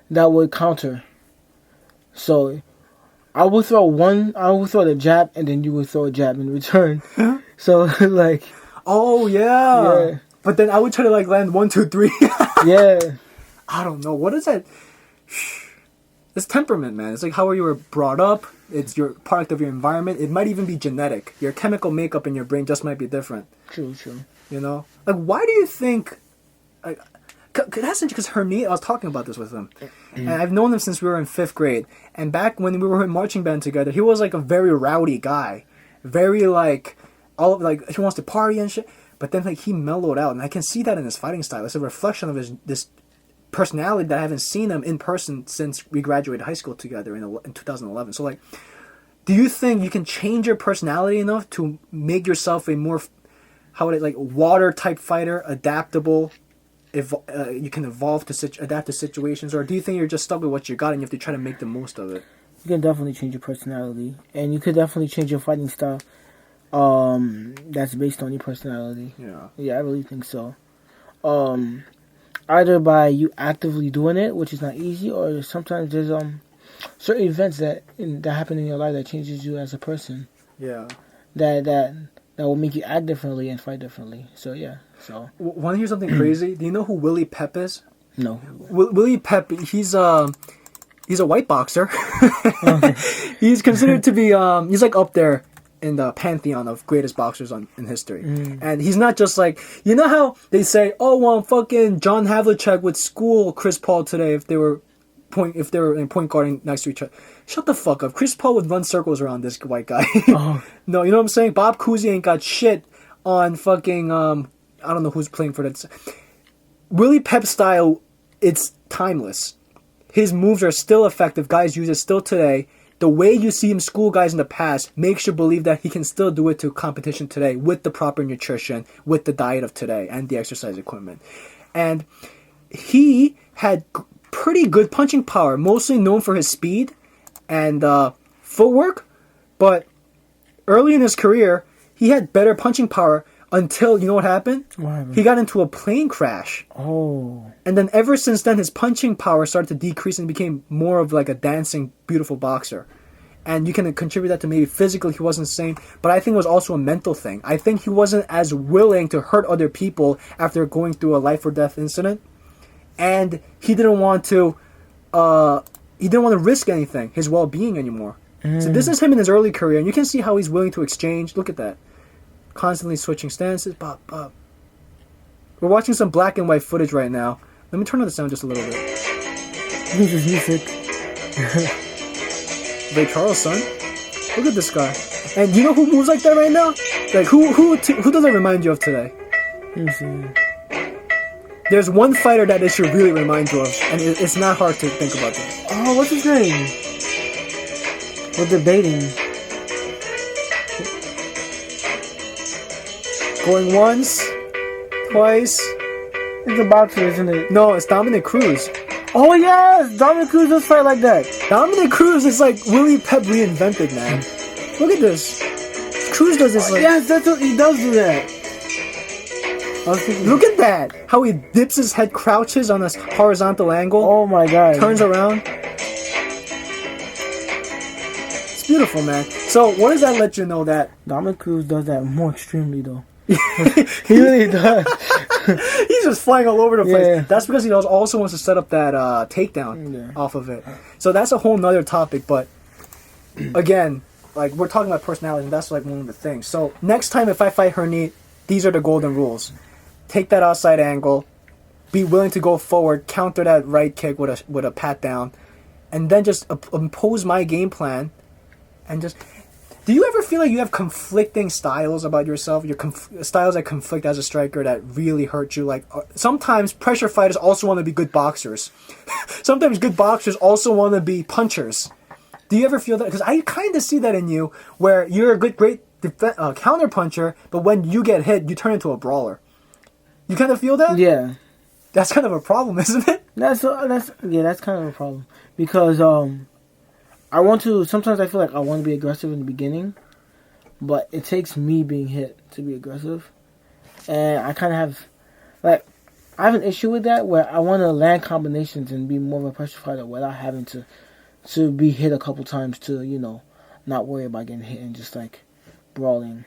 that would counter. So I would throw the jab, and then you would throw a jab in return. So like, oh yeah. But then I would try to like land 1, 2, 3. Yeah. I don't know. What is that? It's temperament, man. It's like how you were brought up. It's your product of your environment. It might even be genetic. Your chemical makeup in your brain just might be different. True. You know? Like, why do you think... Like, that's because Hernia... I was talking about this with him. And I've known him since we were in 5th grade. And back when we were in marching band together, he was like a very rowdy guy. Very like... he wants to party and shit. But then like he mellowed out. And I can see that in his fighting style. It's a reflection of this personality that I haven't seen him in person since we graduated high school together in 2011. So like, do you think you can change your personality enough to make yourself a more water type fighter, adaptable? If you can evolve to adapt to situations, or do you think you're just stuck with what you got and you have to try to make the most of it? You can definitely change your personality, and you could definitely change your fighting style. That's based on your personality. Yeah, I really think so. Either by you actively doing it, which is not easy, or sometimes there's certain events that happen in your life that changes you as a person. Yeah. That will make you act differently and fight differently. So yeah. So. Want to hear something crazy? Do you know who Willie Pep is? No. Willie Pep. He's a white boxer. He's considered to be he's like up there in the pantheon of greatest boxers in history. And he's not just like, you know how they say, oh, well, fucking John Havlicek would school Chris Paul today if they were in point guarding next to each other. Shut the fuck up. Chris Paul would run circles around this white guy. No, you know what I'm saying? Bob Cousy ain't got shit on fucking I don't know who's playing for that. Willie Pep style, it's timeless. His moves are still effective. Guys use it still today. The way you see him school guys in the past makes you believe that he can still do it to competition today with the proper nutrition, with the diet of today, and the exercise equipment. And he had pretty good punching power, mostly known for his speed and footwork, but early in his career, he had better punching power until, you know what happened? What happened? He got into a plane crash. Oh. And then ever since then, his punching power started to decrease and became more of like a dancing, beautiful boxer. And you can contribute that to maybe physically he wasn't the same, but I think it was also a mental thing. I think he wasn't as willing to hurt other people after going through a life or death incident. And he didn't want to risk anything, his well-being anymore. So this is him in his early career, and you can see how he's willing to exchange. Look at that. Constantly switching stances. Bop, bop. We're watching some black and white footage right now. Let me turn on the sound just a little bit. This is music. Ray Charles, son. Look at this guy. And you know who moves like that right now? Like, who does it remind you of today? Let me see. There's one fighter that it should really remind you of, and it's not hard to think about that. Oh, what's his name? We're debating. Going once, twice. It's a boxer, isn't it? No, it's Dominic Cruz. Oh, yes! Dominic Cruz does fight like that. Dominic Cruz is like Willie Pep reinvented, man. Look at this. Cruz does this like... Yes, that's what he does do that. I was thinking, Look at that! How he dips his head, crouches on a horizontal angle, oh my god. turns around. It's beautiful, man. So, what does that let you know that... Dominic Cruz does that more extremely, though. He really does. He's just flying all over the place. Yeah. That's because he also wants to set up that takedown off of it. So that's a whole nother topic, but again, like we're talking about personality, and that's like one of the things. So next time if I fight Hernit, these are the golden rules. Take that outside angle, be willing to go forward, counter that right kick with a pat down, and then just impose my game plan, and just... Do you ever feel like you have conflicting styles about yourself? Your styles that conflict as a striker that really hurt you? Like, sometimes pressure fighters also want to be good boxers. Sometimes good boxers also want to be punchers. Do you ever feel that? Because I kind of see that in you, where you're a great counter puncher, but when you get hit, you turn into a brawler. You kind of feel that? Yeah. That's kind of a problem, isn't it? That's kind of a problem. Because, sometimes I feel like I want to be aggressive in the beginning, but it takes me being hit to be aggressive. And I kind of have an issue with that where I want to land combinations and be more of a pressure fighter without having to be hit a couple times to, not worry about getting hit and just like brawling.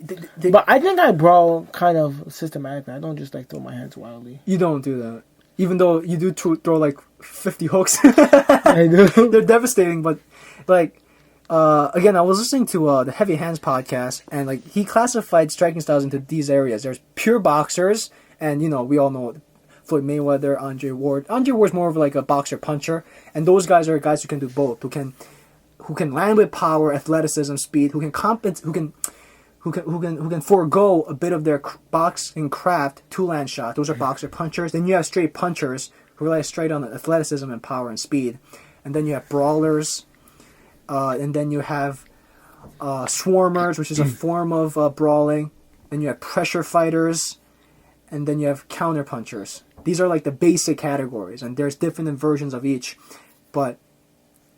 But I think I brawl kind of systematically. I don't just like throw my hands wildly. You don't do that. Even though you do throw like 50 hooks. I do. They're devastating, but like, again, I was listening to the Heavy Hands podcast, and like he classified striking styles into these areas. There's pure boxers, and we all know Floyd Mayweather, Andre Ward. Andre Ward's more of like a boxer puncher, and those guys are guys who can do both, who can land with power, athleticism, speed, who can forego a bit of their boxing craft to land shots. Those are boxer punchers. Then you have straight punchers who rely straight on athleticism and power and speed. And then you have brawlers. And then you have swarmers, which is a form of brawling. Then you have pressure fighters. And then you have counter punchers. These are like the basic categories. And there's different versions of each. But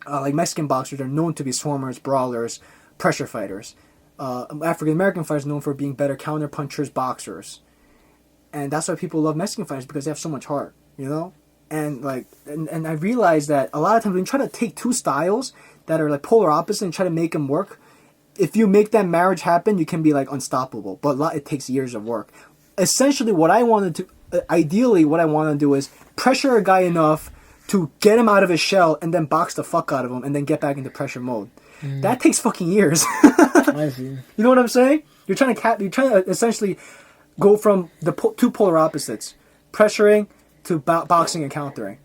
like Mexican boxers are known to be swarmers, brawlers, pressure fighters. African American fighters are known for being better counter punchers, boxers, and that's why people love Mexican fighters, because they have so much heart, And like, and I realized that a lot of times when you try to take two styles that are like polar opposite and try to make them work, if you make that marriage happen, you can be like unstoppable. But it takes years of work. Essentially, ideally, what I want to do is pressure a guy enough to get him out of his shell, and then box the fuck out of him, and then get back into pressure mode. That takes fucking years. I see. You know what I'm saying? You're trying to essentially go from the two polar opposites, pressuring to boxing and countering.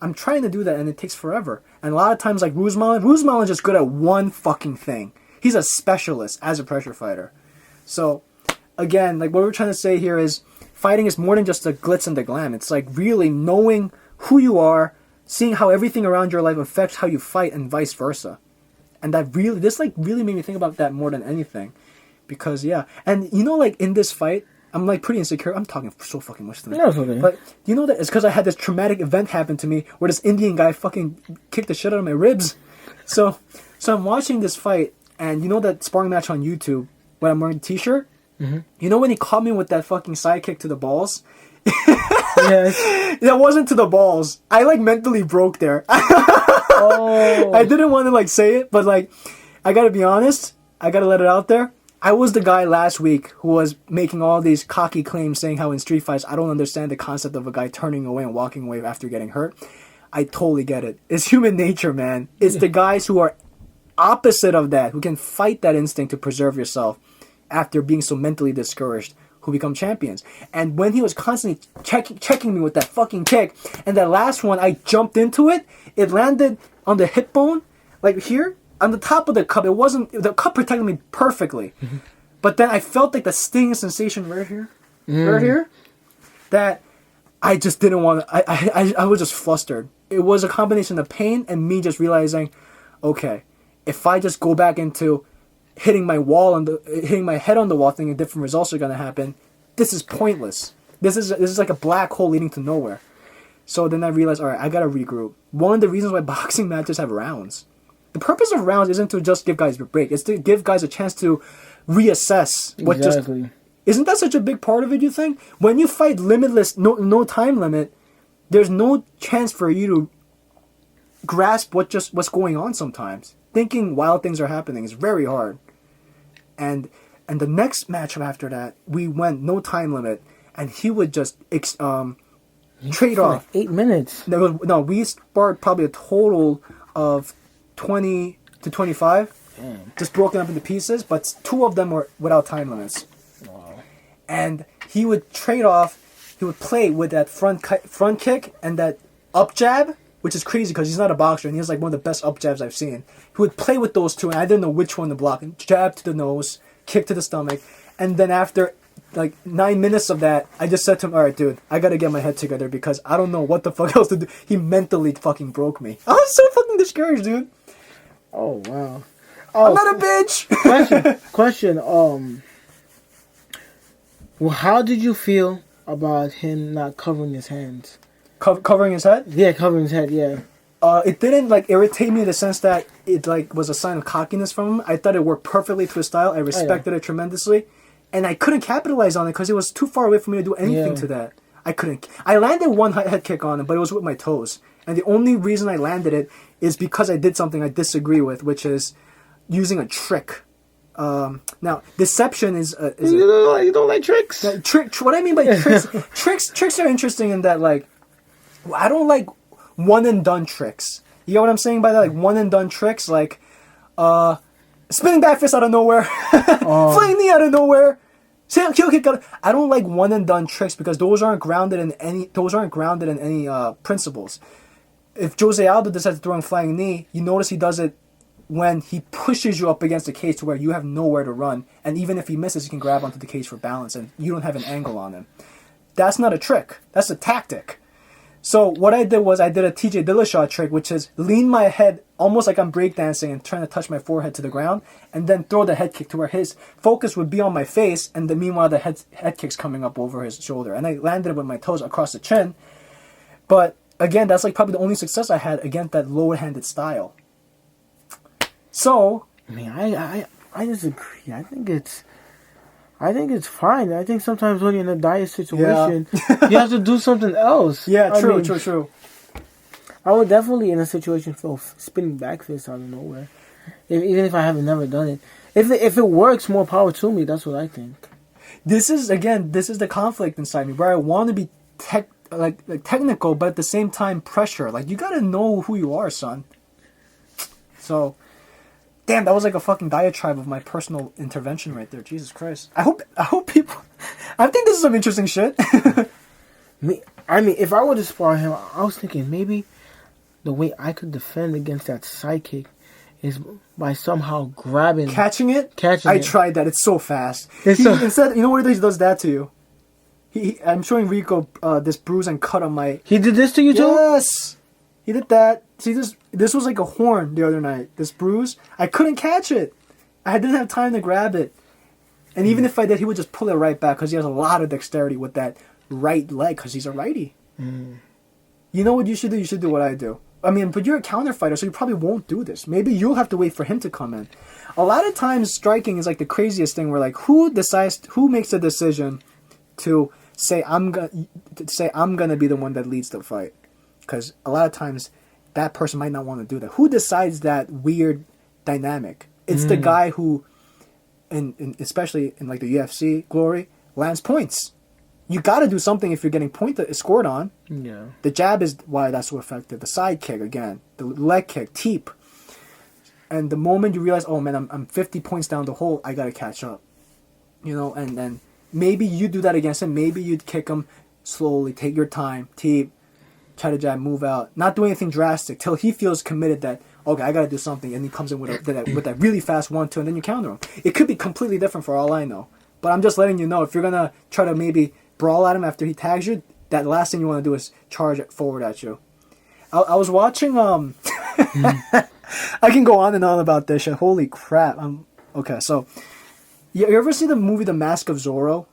I'm trying to do that, and it takes forever. And a lot of times, like Rusman is just good at one fucking thing. He's a specialist as a pressure fighter. So, again, like what we're trying to say here is, fighting is more than just the glitz and the glam. It's like really knowing who you are, seeing how everything around your life affects how you fight, and vice versa. And this really made me think about that more than anything. Because, yeah. And, like, in this fight, I'm, like, pretty insecure. I'm talking so fucking much tonight. No, it's okay. But, that it's because I had this traumatic event happen to me where this Indian guy fucking kicked the shit out of my ribs. So I'm watching this fight, And you know that sparring match on YouTube when I'm wearing the t-shirt? Mm-hmm. You know when he caught me with that fucking side kick to the balls? Yes. That wasn't to the balls. I like mentally broke there. Oh. I didn't want to like say it, but like I gotta be honest. I gotta let it out there. I was the guy last week who was making all these cocky claims saying how in street fights I don't understand the concept of a guy turning away and walking away after getting hurt. I totally get it. It's human nature, man. It's the guys who are opposite of that, who can fight that instinct to preserve yourself after being so mentally discouraged, who become champions. And when he was constantly checking me with that fucking kick, and that last one, I jumped into it, it landed on the hip bone, like here, on the top of the cup. The cup protected me perfectly. Mm-hmm. But then I felt like the stinging sensation right here, that I just didn't want to, I was just flustered. It was a combination of pain and me just realizing, okay, if I just go back into hitting my head on the wall, thinking different results are gonna happen, this is pointless. This is like a black hole leading to nowhere. So then I realized, all right, I gotta regroup. One of the reasons why boxing matches have rounds. The purpose of rounds isn't to just give guys a break. It's to give guys a chance to reassess what Exactly. Isn't that such a big part of it, you think? When you fight limitless, no time limit, there's no chance for you to grasp what's going on sometimes. Thinking while things are happening is very hard. And the next matchup after that, we went no time limit, and he would just trade off. Like 8 minutes. No, we sparred probably a total of 20 to 25. Damn. Just broken up into pieces, but 2 of them were without time limits. Wow. And he would trade off. He would play with that front kick and that up jab, which is crazy because he's not a boxer and he has like one of the best up jabs I've seen. He would play with those 2, and I didn't know which one to block. And jab to the nose, kick to the stomach, and then after like 9 minutes of that, I just said to him, "All right, dude, I gotta get my head together because I don't know what the fuck else to do." He mentally fucking broke me. I was so fucking discouraged, dude. Oh wow. I'm not a bitch. Question. Well, how did you feel about him not covering his hands? Covering his head? Yeah, covering his head. Yeah. It didn't like irritate me in the sense that it like was a sign of cockiness from him. I thought it worked perfectly to his style. I respected it tremendously, and I couldn't capitalize on it because it was too far away for me to do anything to that. I couldn't. I landed one head kick on him, but it was with my toes, and the only reason I landed it is because I did something I disagree with, which is using a trick. Now, deception is you don't like tricks. What I mean by tricks are interesting in that like I don't like one and done tricks. You know what I'm saying by that? Like one and done tricks, like spinning back fist out of nowhere, flying knee out of nowhere, heel kick out. I don't like one and done tricks because those aren't grounded in any principles. If Jose Aldo decides to throw a flying knee, you notice he does it when he pushes you up against the cage to where you have nowhere to run, and even if he misses, he can grab onto the cage for balance, and you don't have an angle on him. That's not a trick. That's a tactic. So what I did was I did a TJ Dillashaw trick, which is lean my head almost like I'm breakdancing and trying to touch my forehead to the ground, and then throw the head kick to where his focus would be on my face, and then meanwhile the head kick's coming up over his shoulder. And I landed it with my toes across the chin. But again, that's like probably the only success I had against that lower-handed style. So, I mean, I disagree. I think it's fine. I think sometimes when you're in a dire situation, you have to do something else. Yeah, true. I would definitely, in a situation, feel spinning back fist out of nowhere, even if I haven't never done it. If it works, more power to me. That's what I think. This is the conflict inside me where I want to be technical, but at the same time pressure. Like you gotta know who you are, son. So. Damn, that was like a fucking diatribe of my personal intervention right there. Jesus Christ. I hope people... I think this is some interesting shit. I mean, if I were to spar him, I was thinking maybe the way I could defend against that sidekick is by somehow grabbing... Catching it? I tried that. It's so fast. Instead, you know what he does that to you? I'm showing Rico this bruise and cut on my... He did this to you too? Yes! He did that. See, this was like a horn the other night. This bruise. I couldn't catch it. I didn't have time to grab it. And even if I did, he would just pull it right back because he has a lot of dexterity with that right leg because he's a righty. You know what you should do? You should do what I do. I mean, but you're a counter fighter, so you probably won't do this. Maybe you'll have to wait for him to come in. a lot of times striking is like the craziest thing where like who makes the decision to say I'm gonna be the one that leads the fight, because a lot of times that person might not want to do that. Who decides that weird dynamic? It's the guy who, especially in like the UFC glory, lands points. You got to do something if you're getting scored on. Yeah. The jab is why that's so effective. The side kick again, the leg kick, teep. And the moment you realize, oh man, I'm 50 points down the hole, I gotta catch up. And then maybe you do that against him. Maybe you'd kick him slowly, take your time, teep, try to jab, move out, not do anything drastic till he feels committed that, okay, I gotta do something, and he comes in with that really fast 1-2, and then you counter him. It could be completely different for all I know. But I'm just letting you know, if you're gonna try to maybe brawl at him after he tags you, that last thing you want to do is charge it forward at you. I was watching I can go on and on about this shit. Holy crap. Okay, so you ever see the movie The Mask of Zorro?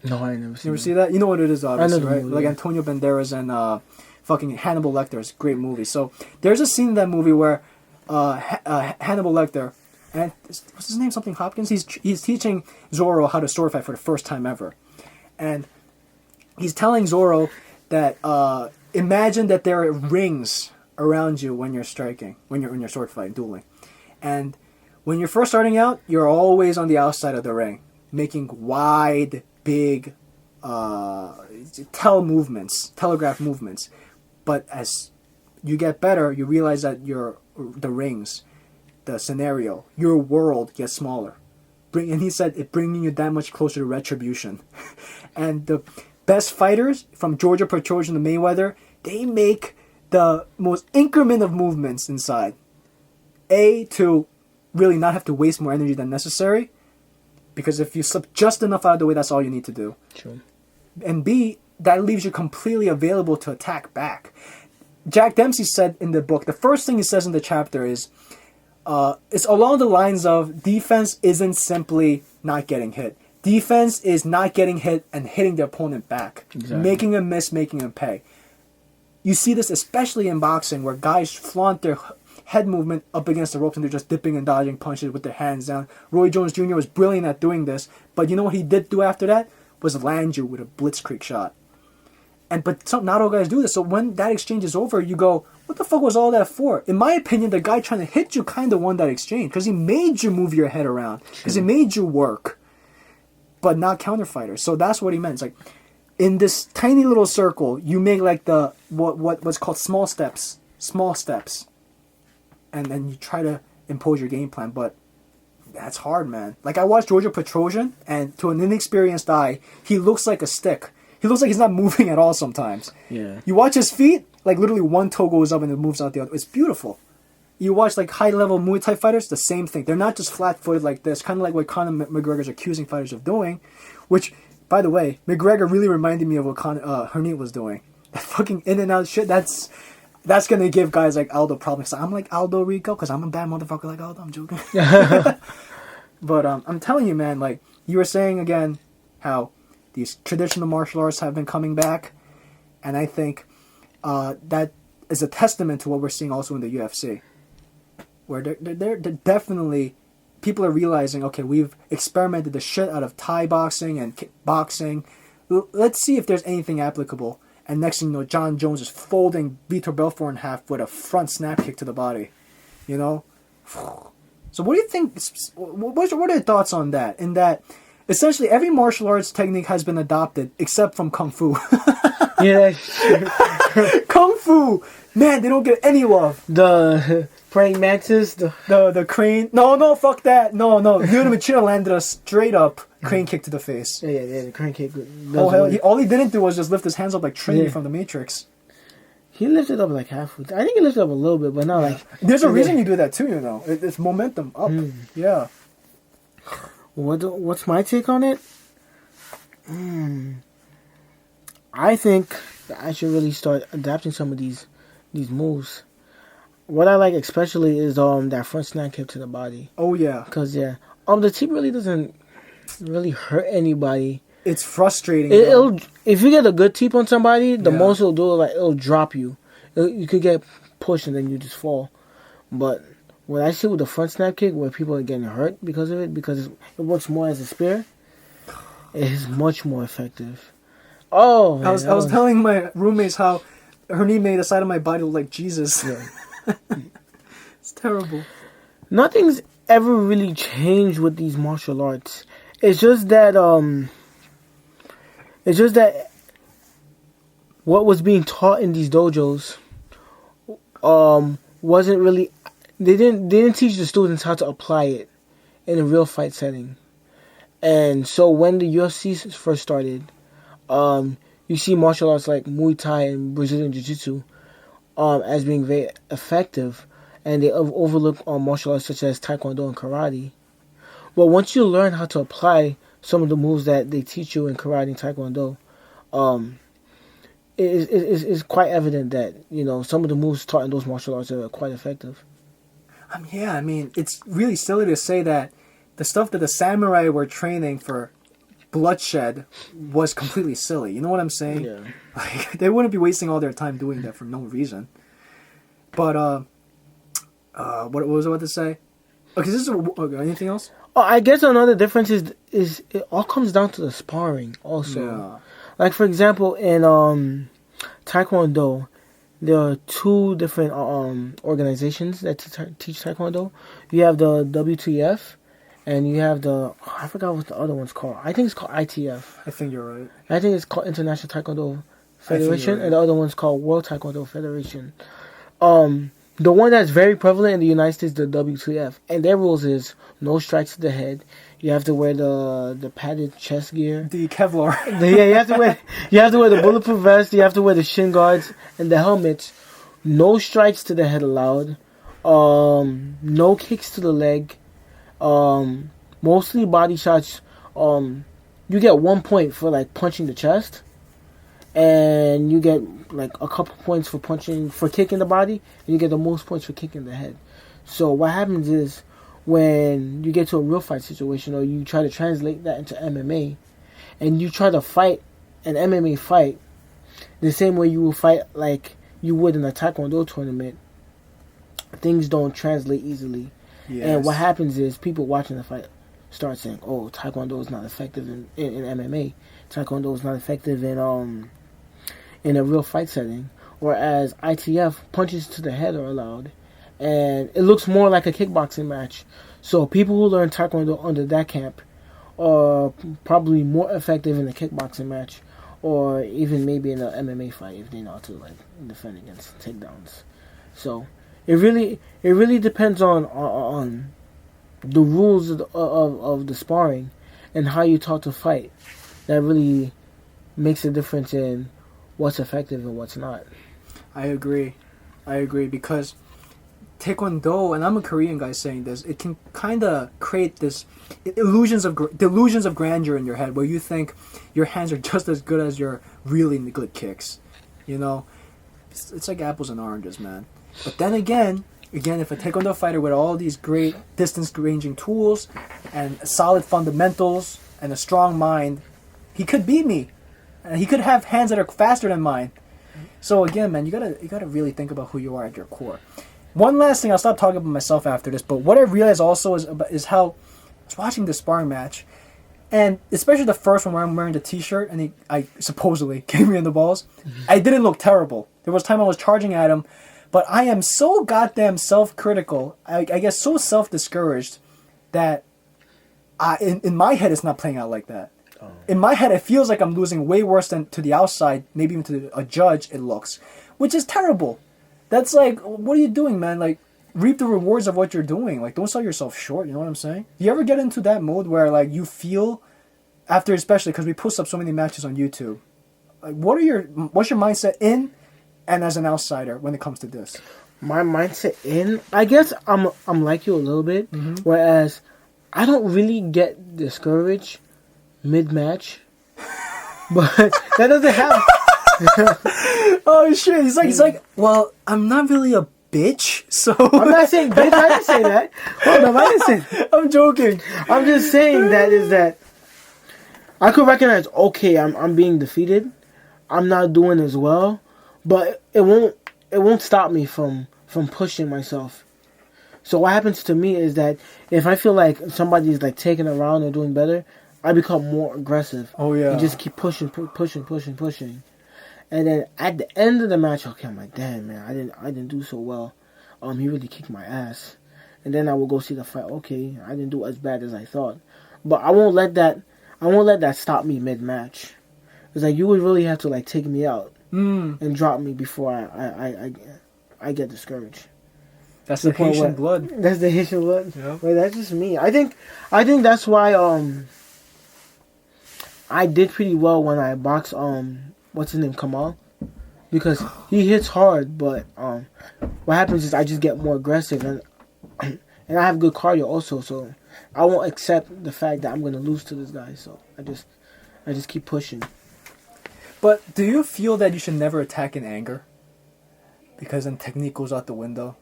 No, I never seen You ever see that? You know what it is, obviously, right? movie, Like yeah. Antonio Banderas and fucking Hannibal Lecter. It's a great movie. So there's a scene in that movie where Hannibal Lecter, and what's his name? Something Hopkins? He's teaching Zorro how to sword fight for the first time ever. And he's telling Zorro that imagine that there are rings around you when you're striking, when you're sword fighting, dueling. And when you're first starting out, you're always on the outside of the ring, making wide, big telegraph movements. But as you get better, you realize that the rings, the scenario, your world gets smaller. And he said it bringing you that much closer to retribution. And the best fighters, from Georgia Petrosian to Mayweather, they make the most increment of movements inside. To really not have to waste more energy than necessary, because if you slip just enough out of the way, that's all you need to do. True. And B, that leaves you completely available to attack back. Jack Dempsey said in the book, the first thing he says in the chapter is, it's along the lines of defense isn't simply not getting hit. Defense is not getting hit and hitting the opponent back. Exactly. Making him miss, making him pay. You see this especially in boxing, where guys flaunt their head movement up against the ropes and they're just dipping and dodging punches with their hands down. Roy Jones Jr. was brilliant at doing this, but you know what he did do after that? Was land you with a blitzkrieg shot. But not all guys do this, so when that exchange is over, you go, what the fuck was all that for? In my opinion, the guy trying to hit you kind of won that exchange, because he made you move your head around, because he made you work, but not counter fighters. So that's what he meant. It's like, in this tiny little circle, you make like the what's called small steps, and then you try to impose your game plan. But that's hard, man. Like, I watched Georgia Petrosian, and to an inexperienced eye, he looks like a stick. He looks like he's not moving at all sometimes. Yeah. You watch his feet, like literally one toe goes up and it moves out the other. It's beautiful. You watch like high-level Muay Thai fighters, the same thing. They're not just flat-footed like this, kind of like what Conor McGregor's accusing fighters of doing, which, by the way, McGregor really reminded me of what Herniat was doing. That fucking in and out shit, that's gonna give guys like Aldo problems. I'm like Aldo Rico, because I'm a bad motherfucker like Aldo. I'm joking. But I'm telling you, man, like you were saying again, how these traditional martial arts have been coming back, and I think that is a testament to what we're seeing also in the UFC, where they're definitely, people are realizing, okay, we've experimented the shit out of Thai boxing and kickboxing. Let's see if there's anything applicable. And next thing you know, John Jones is folding Vitor Belfort in half with a front snap kick to the body. You know? So what do you think? What are your thoughts on that? In that, essentially, every martial arts technique has been adopted except from Kung Fu. Yeah. Kung Fu! Man, they don't get any love. The praying mantis, The crane. No, fuck that. No. Lyoto Machida landed a straight up crane kick to the face. Yeah, the crane kick. Oh, hell, all he didn't do was just lift his hands up like Trinity from The Matrix. He lifted up like half. I think he lifted up a little bit, but not like. There's a reason you do that too, you know. It's momentum up. Yeah. What's my take on it? I think that I should really start adapting some of these moves. What I like especially is that front snap kick to the body. Oh yeah. Because the tip really doesn't really hurt anybody. It's frustrating. It'll if you get a good tip on somebody, the most it'll do, like, it'll drop you. You could get pushed and then you just fall. But what I see with the front snap kick, where people are getting hurt because of it, because it works more as a spear, it is much more effective. Oh, man, I was telling my roommates how her knee made the side of my body look like Jesus. Yeah. It's terrible. Nothing's ever really changed with these martial arts. It's just that what was being taught in these dojos wasn't really, they didn't teach the students how to apply it in a real fight setting. And so when the UFC first started, you see martial arts like Muay Thai and Brazilian Jiu-Jitsu as being very effective, and they overlook martial arts such as Taekwondo and Karate. But once you learn how to apply some of the moves that they teach you in Karate and Taekwondo, it's quite evident that, you know, some of the moves taught in those martial arts are quite effective. Yeah, I mean, it's really silly to say that the stuff that the samurai were training for bloodshed was completely silly. You know what I'm saying? Yeah. Like, they wouldn't be wasting all their time doing that for no reason. But what was I about to say? Okay, anything else? Oh, I guess another difference is it all comes down to the sparring also. Yeah. Like, for example, in Taekwondo, there are two different organizations that teach Taekwondo. You have the WTF, and you have I forgot what the other one's called. I think it's called ITF. I think you're right. I think it's called International Taekwondo Federation, and the other one's called World Taekwondo Federation. The one that's very prevalent in the United States, the WTF, and their rules is no strikes to the head. You have to wear the padded chest gear. The Kevlar. You have to wear the bulletproof vest. You have to wear the shin guards and the helmets. No strikes to the head allowed. No kicks to the leg. Mostly body shots. You get 1 point for like punching the chest, and you get like a couple points for kicking the body, and you get the most points for kicking the head. So what happens is, when you get to a real fight situation, or you try to translate that into MMA, and you try to fight an MMA fight the same way you will fight like you would in a Taekwondo tournament, things don't translate easily. Yes. And what happens is, people watching the fight start saying, "Oh, Taekwondo is not effective in MMA. Taekwondo is not effective in a real fight setting." Whereas ITF, punches to the head are allowed, and it looks more like a kickboxing match. So people who learn Taekwondo under that camp are probably more effective in a kickboxing match, or even maybe in an MMA fight if they know how to like defend against takedowns. So it really depends on the rules of the sparring and how you taught to fight. That really makes a difference in what's effective and what's not. I agree because Taekwondo, and I'm a Korean guy saying this, it can kind of create this delusions of grandeur in your head, where you think your hands are just as good as your really good kicks. You know, it's like apples and oranges, man. But then again, if a Taekwondo fighter with all these great distance-ranging tools and solid fundamentals and a strong mind, he could beat me, and he could have hands that are faster than mine. So again, man, you gotta really think about who you are at your core. One last thing, I'll stop talking about myself after this, but what I realized also is how I was watching this sparring match, and especially the first one where I'm wearing the t-shirt and I supposedly gave me in the balls. Mm-hmm. I didn't look terrible. There was time I was charging at him, but I am so goddamn self-critical, I guess so self-discouraged, that in my head it's not playing out like that. Oh. In my head it feels like I'm losing way worse than to the outside, maybe even to a judge it looks, which is terrible. That's like, what are you doing, man? Like, reap the rewards of what you're doing. Like, don't sell yourself short, you know what I'm saying? Do you ever get into that mode where, like, you feel, after, especially, because we post up so many matches on YouTube, like, what's your mindset in and as an outsider when it comes to this? My mindset in, I guess I'm like you a little bit, mm-hmm. Whereas I don't really get discouraged mid-match, but that doesn't happen. Oh shit! He's like, well, I'm not really a bitch, so I'm not saying bitch. I didn't say that. Hold on, I didn't say that. I'm joking. I'm just saying that I could recognize, okay, I'm being defeated. I'm not doing as well, but it won't stop me from pushing myself. So what happens to me is that if I feel like somebody's like taking a round or doing better, I become more aggressive. Oh, yeah. And just keep pushing. And then at the end of the match, okay, I'm like, damn, man, I didn't do so well. He really kicked my ass. And then I will go see the fight. Okay, I didn't do as bad as I thought. But I won't let that stop me mid-match. It's like you would really have to like take me out and drop me before I get discouraged. That's the Haitian blood. That's the Haitian blood. Yeah. Wait, that's just me. I think that's why I did pretty well when I boxed what's his name, Kamal, because he hits hard, but what happens is I just get more aggressive and I have good cardio also, so I won't accept the fact that I'm gonna lose to this guy. So I just keep pushing. But do you feel that you should never attack in anger? Because then technique goes out the window.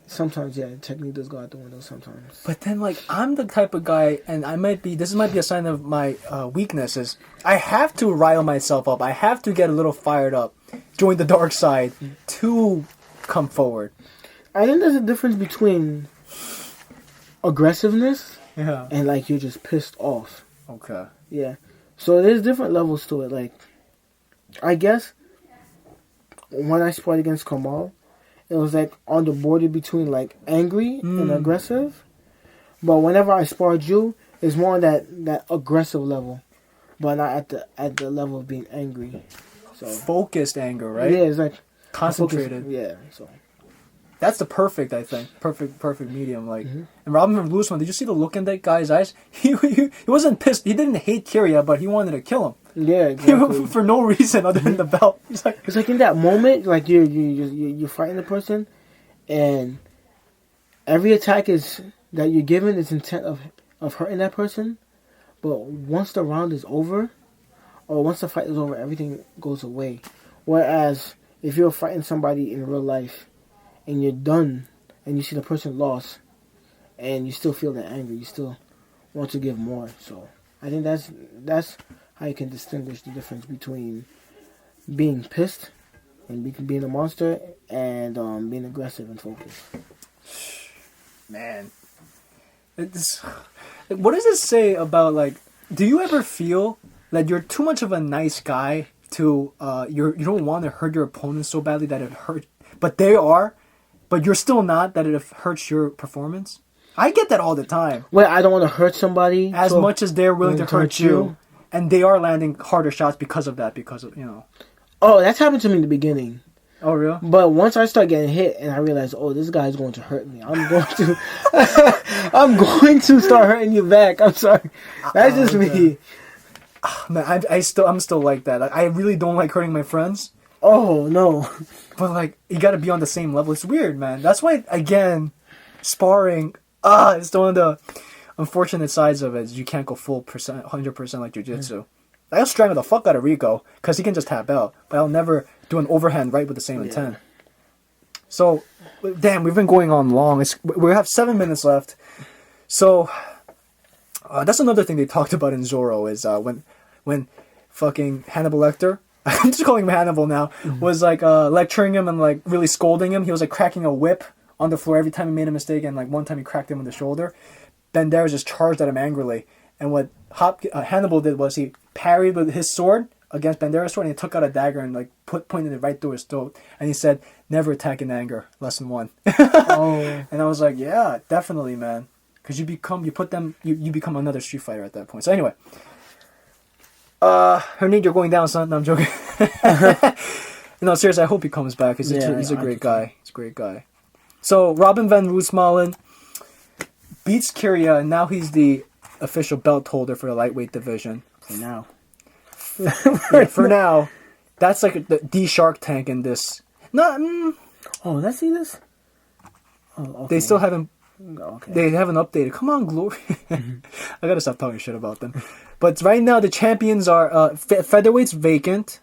Sometimes, yeah, technique does go out the window sometimes. But then, like, I'm the type of guy, and this might be a sign of my weakness, is I have to rile myself up. I have to get a little fired up, join the dark side, to come forward. I think there's a difference between aggressiveness and, like, you're just pissed off. Okay. Yeah. So there's different levels to it. Like, I guess when I sparred against Kamal, it was like on the border between like angry and aggressive. But whenever I sparred you, it's more on that aggressive level, but not at the level of being angry. So focused anger, right? Yeah, it's like concentrated. Yeah, so that's the perfect, I think, perfect medium. Like, and Robin van Vloersman, did you see the look in that guy's eyes? He wasn't pissed. He didn't hate Kyria, but he wanted to kill him. Yeah, exactly. For no reason other than the belt. It's like in that moment, like you're fighting the person, and every attack is that you're given is intent of hurting that person, but once the round is over, or once the fight is over, everything goes away. Whereas if you're fighting somebody in real life, and you're done, and you see the person lost, and you still feel that anger, you still want to give more. So I think that's how you can distinguish the difference between being pissed and being a monster and being aggressive and focused. Man, what does it say about, like, do you ever feel that you're too much of a nice guy to you don't want to hurt your opponent so badly that it hurts, but they are, but you're still not, that it hurts your performance? I get that all the time. Well, I don't want to hurt somebody as much as they're willing to hurt you. And they are landing harder shots because of that, Oh, that's happened to me in the beginning. Oh, really? But once I start getting hit and I realize, oh, this guy's going to hurt me, I'm going to I'm going to start hurting you back. I'm sorry. That's just me. Man, I'm still like that. I really don't like hurting my friends. Oh, no. But, like, you got to be on the same level. It's weird, man. That's why, again, sparring, it's one of the unfortunate sides of it is you can't go full 100% like jiu-jitsu. I'll strangle the fuck out of Rico because he can just tap out, but I'll never do an overhand right with the same intent. So, damn, we've been going on long. We have 7 minutes left. So, that's another thing they talked about in Zorro is when fucking Hannibal Lecter, I'm just calling him Hannibal now, was like lecturing him and like really scolding him. He was like cracking a whip on the floor every time he made a mistake, and like one time he cracked him on the shoulder. Banderas just charged at him angrily, and what Hannibal did was he parried with his sword against Bandera's sword, and he took out a dagger and like pointed it right through his throat, and he said, "Never attack in anger. Lesson 1." Oh. And I was like, yeah, definitely, man, because you become another street fighter at that point. So anyway, Herneed, you're going down, son. No, I'm joking. No, seriously, I hope he comes back. He's a great guy. He's a great guy. So Robin van Roosmalen beats Kyria, and now he's the official belt holder for the lightweight division. For now. For now. That's like the Shark Tank in this. No. Oh, let's see this? Oh, okay. They still haven't. Okay. They haven't updated. Come on, Glory. I gotta stop talking shit about them. But right now, the champions are featherweight's vacant,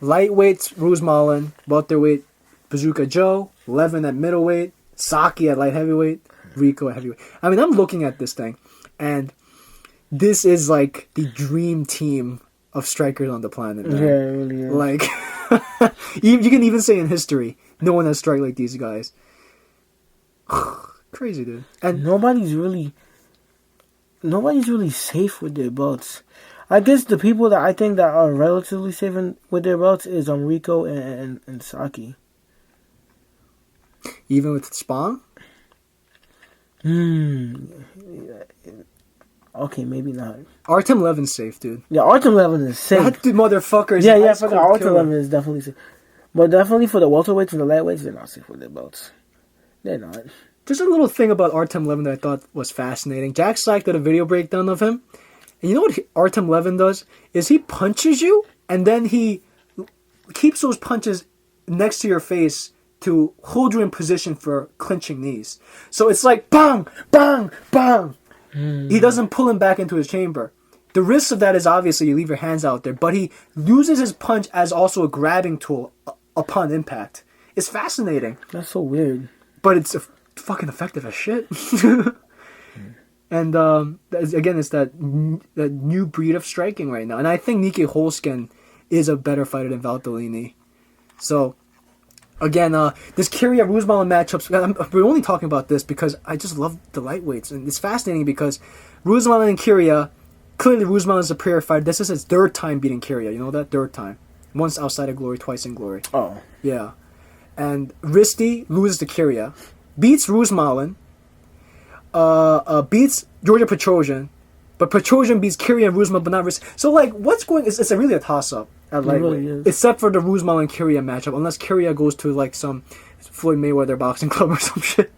lightweight's Roosmalen, welterweight Bazooka Joe, Levin at middleweight, Saki at light heavyweight, Rico at heavyweight. I mean, I'm looking at this thing, and this is like the dream team of strikers on the planet, man. Yeah, it really is. Like, you can even say in history, no one has strike like these guys. Crazy, dude. And nobody's really safe with their belts. I guess the people that I think that are relatively safe with their belts is Rico and Saki. even with Spong? Okay, maybe not. Artem Levin's safe, dude. Yeah, Artem Levin is safe. That motherfucker is Yeah, ice for the cold Artem killer. Levin is definitely safe. But definitely for the welterweights and the lightweights, they're not safe with their belts. They're not. There's a little thing about Artem Levin that I thought was fascinating. Jack Slack did a video breakdown of him. And you know what Artem Levin does? Is he punches you, and then he keeps those punches next to your face to hold you in position for clinching knees. So it's like bang, bang, bang. He doesn't pull him back into his chamber. The risk of that is obviously you leave your hands out there, but he uses his punch as also a grabbing tool upon impact. It's fascinating. That's so weird. But it's fucking effective as shit. And again, it's that new breed of striking right now. And I think Nikkei Holskin is a better fighter than Valtellini. So, again, this Kyria Rusmalen matchups, we're only talking about this because I just love the lightweights. And it's fascinating because Rusmalen and Kyria, clearly Rusmalen is a superior fighter. This is his third time beating Kyria. You know that? Third time. Once outside of glory, twice in glory. Oh. Yeah. And Risti loses to Kyria, beats Rusmalen, beats Georgia Petrosian, but Petrosian beats Kyria and Rusmalen, but not Risti. So, like, what's going... It's really a toss-up at lightweight. Really is. Except for the Rusmalen and Kyria matchup, unless Kyria goes to, like, some Floyd Mayweather boxing club or some shit.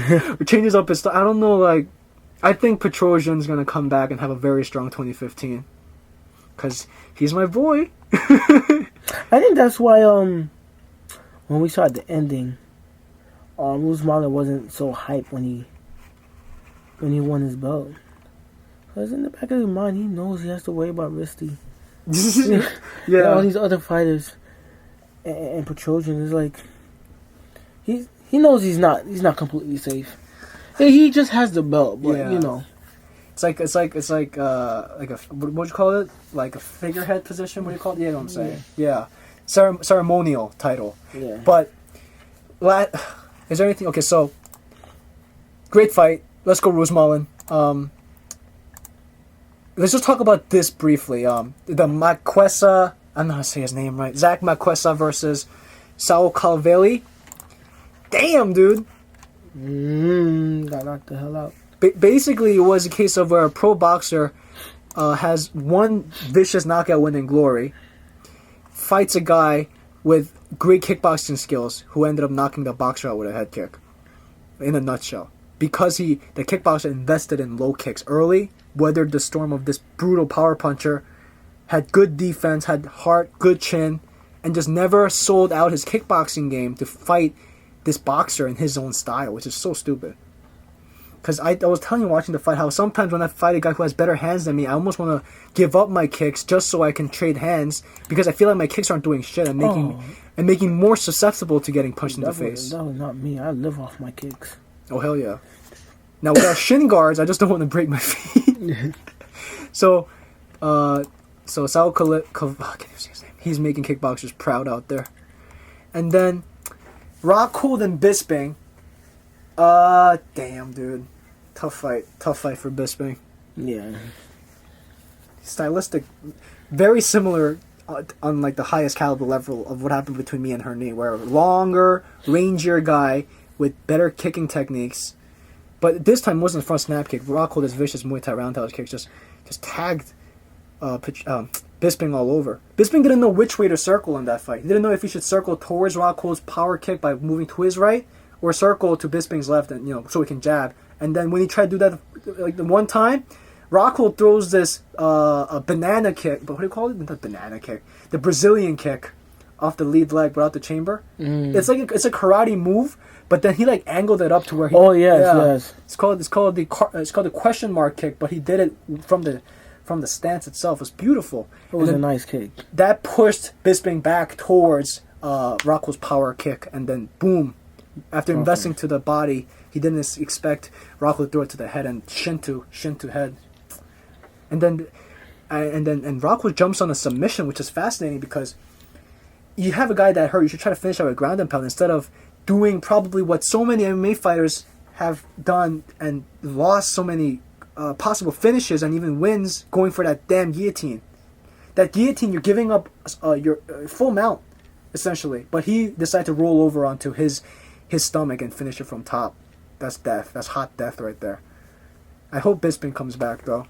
Or changes up his style. I don't know, like... I think Petrosian's going to come back and have a very strong 2015. Because he's my boy. I think that's why, when we saw the ending, Rusmalen wasn't so hyped when he won his belt. Because in the back of his mind, he knows he has to worry about Risti. Yeah. All these other fighters, and Petrosian is like, he knows he's not completely safe. He just has the belt, but Yeah. you know. It's like a what you call it? Like a figurehead position. What do you call it? Yeah, you know what I'm saying. Yeah, ceremonial title. Yeah. But is there anything? Okay, so great fight. Let's go Rusmalen. Let's just talk about this briefly. The Maquesa. I'm not gonna say his name right. Zach Maquesa versus Saul Calvelli. Damn, dude. Got knocked the hell out. Basically, it was a case of where a pro boxer has one vicious knockout win in glory, fights a guy with great kickboxing skills who ended up knocking the boxer out with a head kick. In a nutshell. Because the kickboxer invested in low kicks early, weathered the storm of this brutal power puncher, had good defense, had heart, good chin, and just never sold out his kickboxing game to fight this boxer in his own style, which is so stupid. Because I was telling you watching the fight how sometimes when I fight a guy who has better hands than me, I almost want to give up my kicks just so I can trade hands because I feel like my kicks aren't doing shit. I'm making more susceptible to getting punched in the face. That was not me. I live off my kicks. Oh, hell yeah. Now, with our shin guards, I just don't want to break my feet. So Saul he's making kickboxers proud out there. And then Rockhold and Bisping. Damn, dude. Tough fight for Bisping. Yeah. Stylistic, very similar on like the highest caliber level of what happened between me and Hernie, where a longer, rangier guy with better kicking techniques, but this time wasn't a front snap kick. Rockhold's vicious Muay Thai roundhouse kicks just tagged Bisping all over. Bisping didn't know which way to circle in that fight. He didn't know if he should circle towards Rockhold's power kick by moving to his right, or circle to Bisping's left, and so he can jab. And then when he tried to do that, like the one time, Rockhold throws this a banana kick, but what do you call it? Not banana kick, the Brazilian kick off the lead leg, but out the chamber. It's like it's a karate move, but then he like angled it up to where he. Oh yes. It's called the question mark kick, but he did it from the stance itself. It's beautiful. It was a nice kick. That pushed Bisping back towards Rockhold's power kick, and then boom. After investing to the body, he didn't expect Rockhold to throw it to the head and shin to head. And then Rockhold jumps on a submission, which is fascinating because you have a guy that hurt. You should try to finish out with ground and pound instead of doing probably what so many MMA fighters have done and lost so many possible finishes and even wins going for that damn guillotine. That guillotine, you're giving up your full mount, essentially. But he decided to roll over onto his stomach and finish it from top. That's death. That's hot death right there. I hope Bisping comes back, though.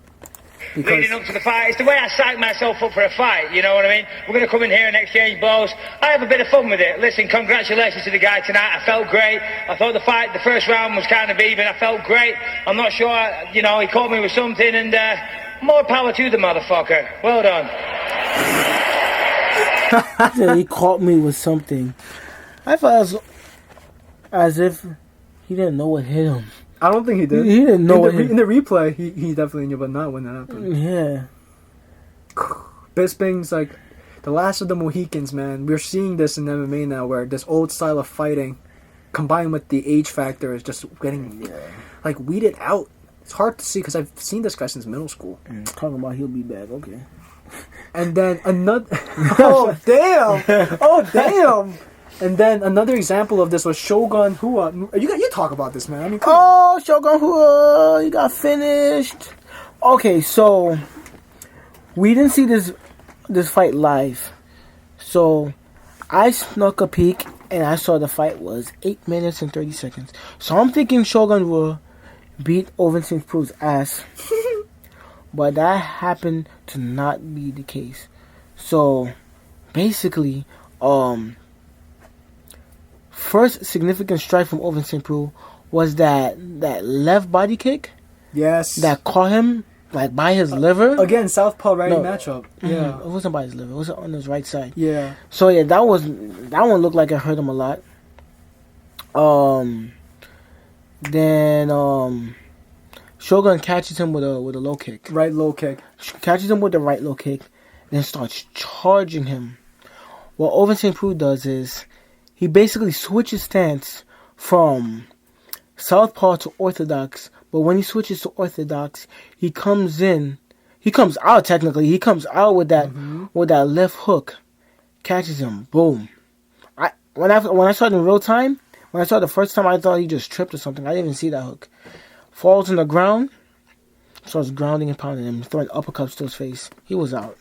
Because leading up to the fight, it's the way I psych myself up for a fight, you know what I mean? We're going to come in here and exchange blows. I have a bit of fun with it. Listen, congratulations to the guy tonight. I felt great. I thought the first round was kind of even. I felt great. I'm not sure, he caught me with something, and more power to the motherfucker. Well done. Yeah, he caught me with something. I felt as if he didn't know what hit him. I don't think he did. He didn't know what in the replay, he definitely knew, but not when that happened. Yeah. Bisping's like the last of the Mohicans, man. We're seeing this in MMA now, where this old style of fighting, combined with the age factor, is just getting like weeded out. It's hard to see because I've seen this guy since middle school. Talking about he'll be back, okay. And then another. Oh damn! Oh damn! And then another example of this was Shogun Hua. You talk about this, man. I mean, come on. Shogun Hua, he got finished. Okay, so we didn't see this fight live. So I snuck a peek and I saw the fight was 8 minutes and 30 seconds. So I'm thinking Shogun Hua beat Ovin St. Prue's ass. But that happened to not be the case. So basically, first significant strike from Ovin St. Preux was that left body kick. Yes. That caught him like by his liver. Again, southpaw righty matchup. Yeah. It wasn't by his liver. It was on his right side. Yeah. So yeah, that one looked like it hurt him a lot. Then Shogun catches him with a low kick. Right low kick. Catches him with the right low kick, then starts charging him. What Ovin St. Preux does is he basically switches stance from southpaw to orthodox. But when he switches to orthodox, he comes out technically. He comes out with that left hook, catches him, boom. When I saw it in real time, when I saw it the first time, I thought he just tripped or something. I didn't even see that hook. Falls on the ground, starts grounding and pounding him, throwing uppercuts to his face. He was out.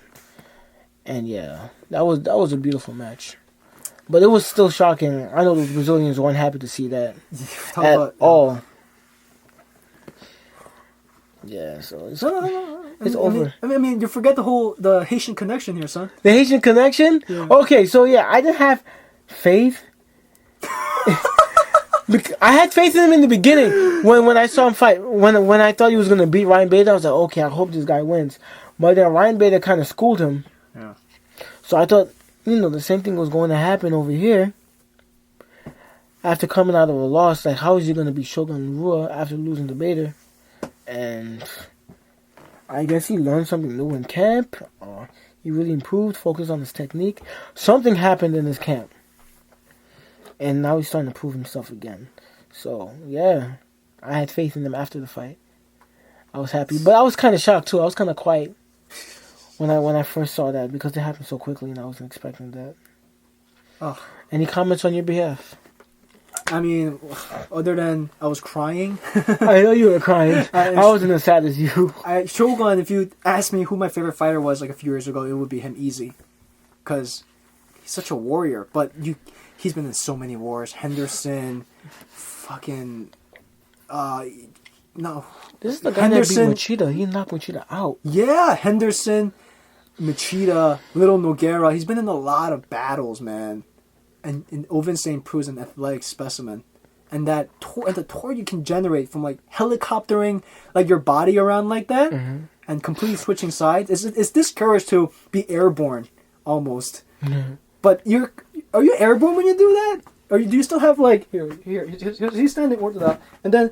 And yeah, that was a beautiful match. But it was still shocking. I know the Brazilians weren't happy to see that at all. Yeah, so it's over. I mean, you forget the Haitian connection here, son. The Haitian connection? Yeah. Okay, so yeah, I didn't have faith. I had faith in him in the beginning when I saw him fight. When I thought he was gonna beat Ryan Bader, I was like, okay, I hope this guy wins. But then Ryan Bader kind of schooled him. Yeah. So I thought, the same thing was going to happen over here. After coming out of a loss, like how is he gonna beat Shogun Rua after losing to Bader? And I guess he learned something new in camp. He really improved, focused on his technique. Something happened in his camp. And now he's starting to prove himself again. So, yeah. I had faith in him after the fight. I was happy. But I was kind of shocked, too. I was kind of quiet when I first saw that. Because it happened so quickly and I wasn't expecting that. Oh. Any comments on your behalf? I mean, other than I was crying. I know you were crying. I wasn't as sad as you. Shogun, if you asked me who my favorite fighter was like a few years ago, it would be him easy. Because he's such a warrior. But he's been in so many wars. Henderson, fucking... no. This is the guy that beat Machida. He knocked Machida out. Yeah, Henderson, Machida, Little Nogueira. He's been in a lot of battles, man. And Ovin St. Preux is an athletic specimen. And the torque you can generate from like helicoptering like your body around like that and completely switching sides. It's this courage to be airborne almost. Mm-hmm. But are you airborne when you do that? Or do you still have like he's standing orthodox and then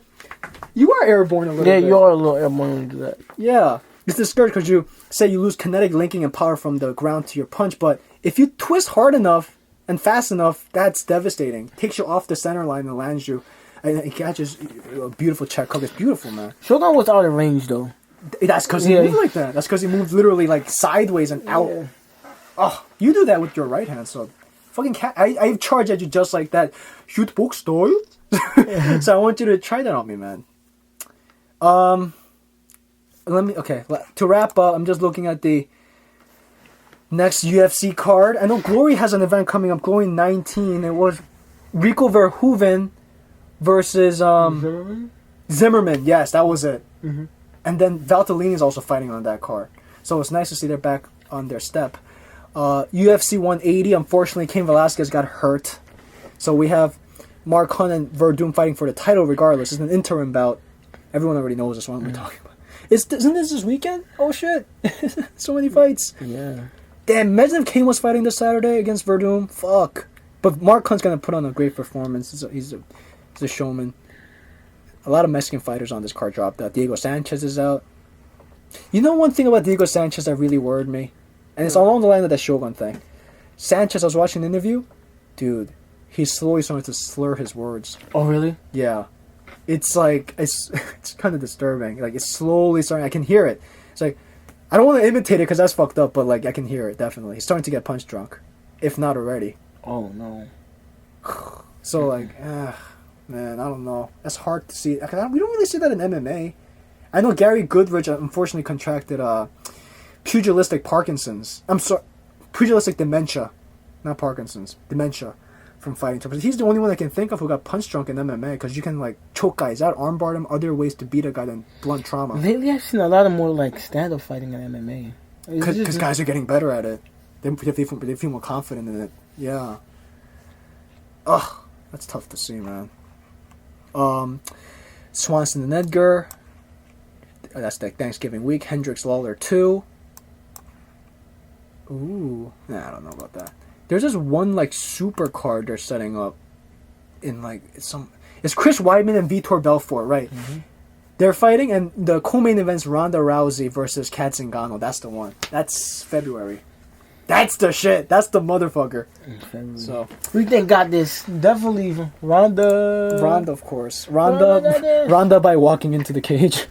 you are airborne a little bit. Yeah, you are a little airborne when you do that. Yeah. It's discouraged because you say you lose kinetic linking and power from the ground to your punch, but if you twist hard enough and fast enough, that's devastating. Takes you off the center line and lands you. And it catches a beautiful check hook. It's beautiful, man. Shogun was out of range, though. That's because he moved like that. That's because he moved literally like sideways and out. Yeah. Oh, you do that with your right hand, so fucking cat. I charge at you just like that. Shoot box style. So I want you to try that on me, man. To wrap up, I'm just looking at the next UFC card. I know Glory has an event coming up. Glory 19. It was Rico Verhoeven versus Zimmerman. Yes, that was it. Mm-hmm. And then Valtellini is also fighting on that card. So it's nice to see they're back on their step. UFC 180, unfortunately, Cain Velasquez got hurt. So we have Mark Hunt and Verdum fighting for the title regardless. It's an interim bout. Everyone already knows this one we're talking about. Isn't this weekend? Oh shit. So many fights. Yeah. Damn, imagine if Cain was fighting this Saturday against Verdum. Fuck. But Mark Hunt's going to put on a great performance. He's a showman. A lot of Mexican fighters on this card dropped out. Diego Sanchez is out. You know one thing about Diego Sanchez that really worried me? And it's along the line of that Shogun thing. Sanchez, I was watching an interview. Dude, he's slowly starting to slur his words. Oh, really? Yeah. It's like, it's kind of disturbing. Like, it's slowly starting. I can hear it. It's like, I don't want to imitate it because that's fucked up, but like, I can hear it, definitely. He's starting to get punch drunk. If not already. Oh, no. So, like, man, I don't know. That's hard to see. We don't really see that in MMA. I know Gary Goodrich unfortunately contracted pugilistic Parkinson's. I'm sorry, pugilistic dementia, not Parkinson's, dementia from fighting. But he's the only one I can think of who got punch drunk in MMA because you can like choke guys out, armbar them, other ways to beat a guy than blunt trauma. Lately, I've seen a lot of more like stand-up fighting in MMA. Because guys are getting better at it. They feel more confident in it. Yeah. Ugh, that's tough to see, man. Swanson and Edgar. That's the Thanksgiving week. Hendricks Lawler 2. Ooh. Nah, I don't know about that. There's this one like super card they're setting up in like it's Chris Weidman and Vitor Belfort, right? Mm-hmm. They're fighting and the co-main event's Ronda Rousey versus Kat Zingano. That's the one. That's February. That's the shit. That's the motherfucker. So we think got this. Definitely Ronda. Ronda, of course. Ronda by walking into the cage.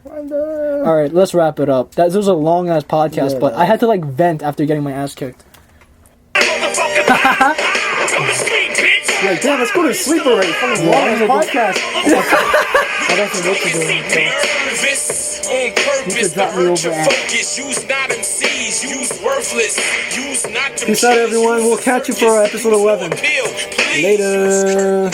Ronda. All right, let's wrap it up. This was a long ass podcast, but I had to like vent after getting my ass kicked. Yeah, damn, let's go to sleep already. Fucking long ass podcast. I don't know what to do. On purpose, the hurt your focus. Use not MCs, use worthless. Use not them. Peace out, everyone. We'll catch you for episode 11. Later.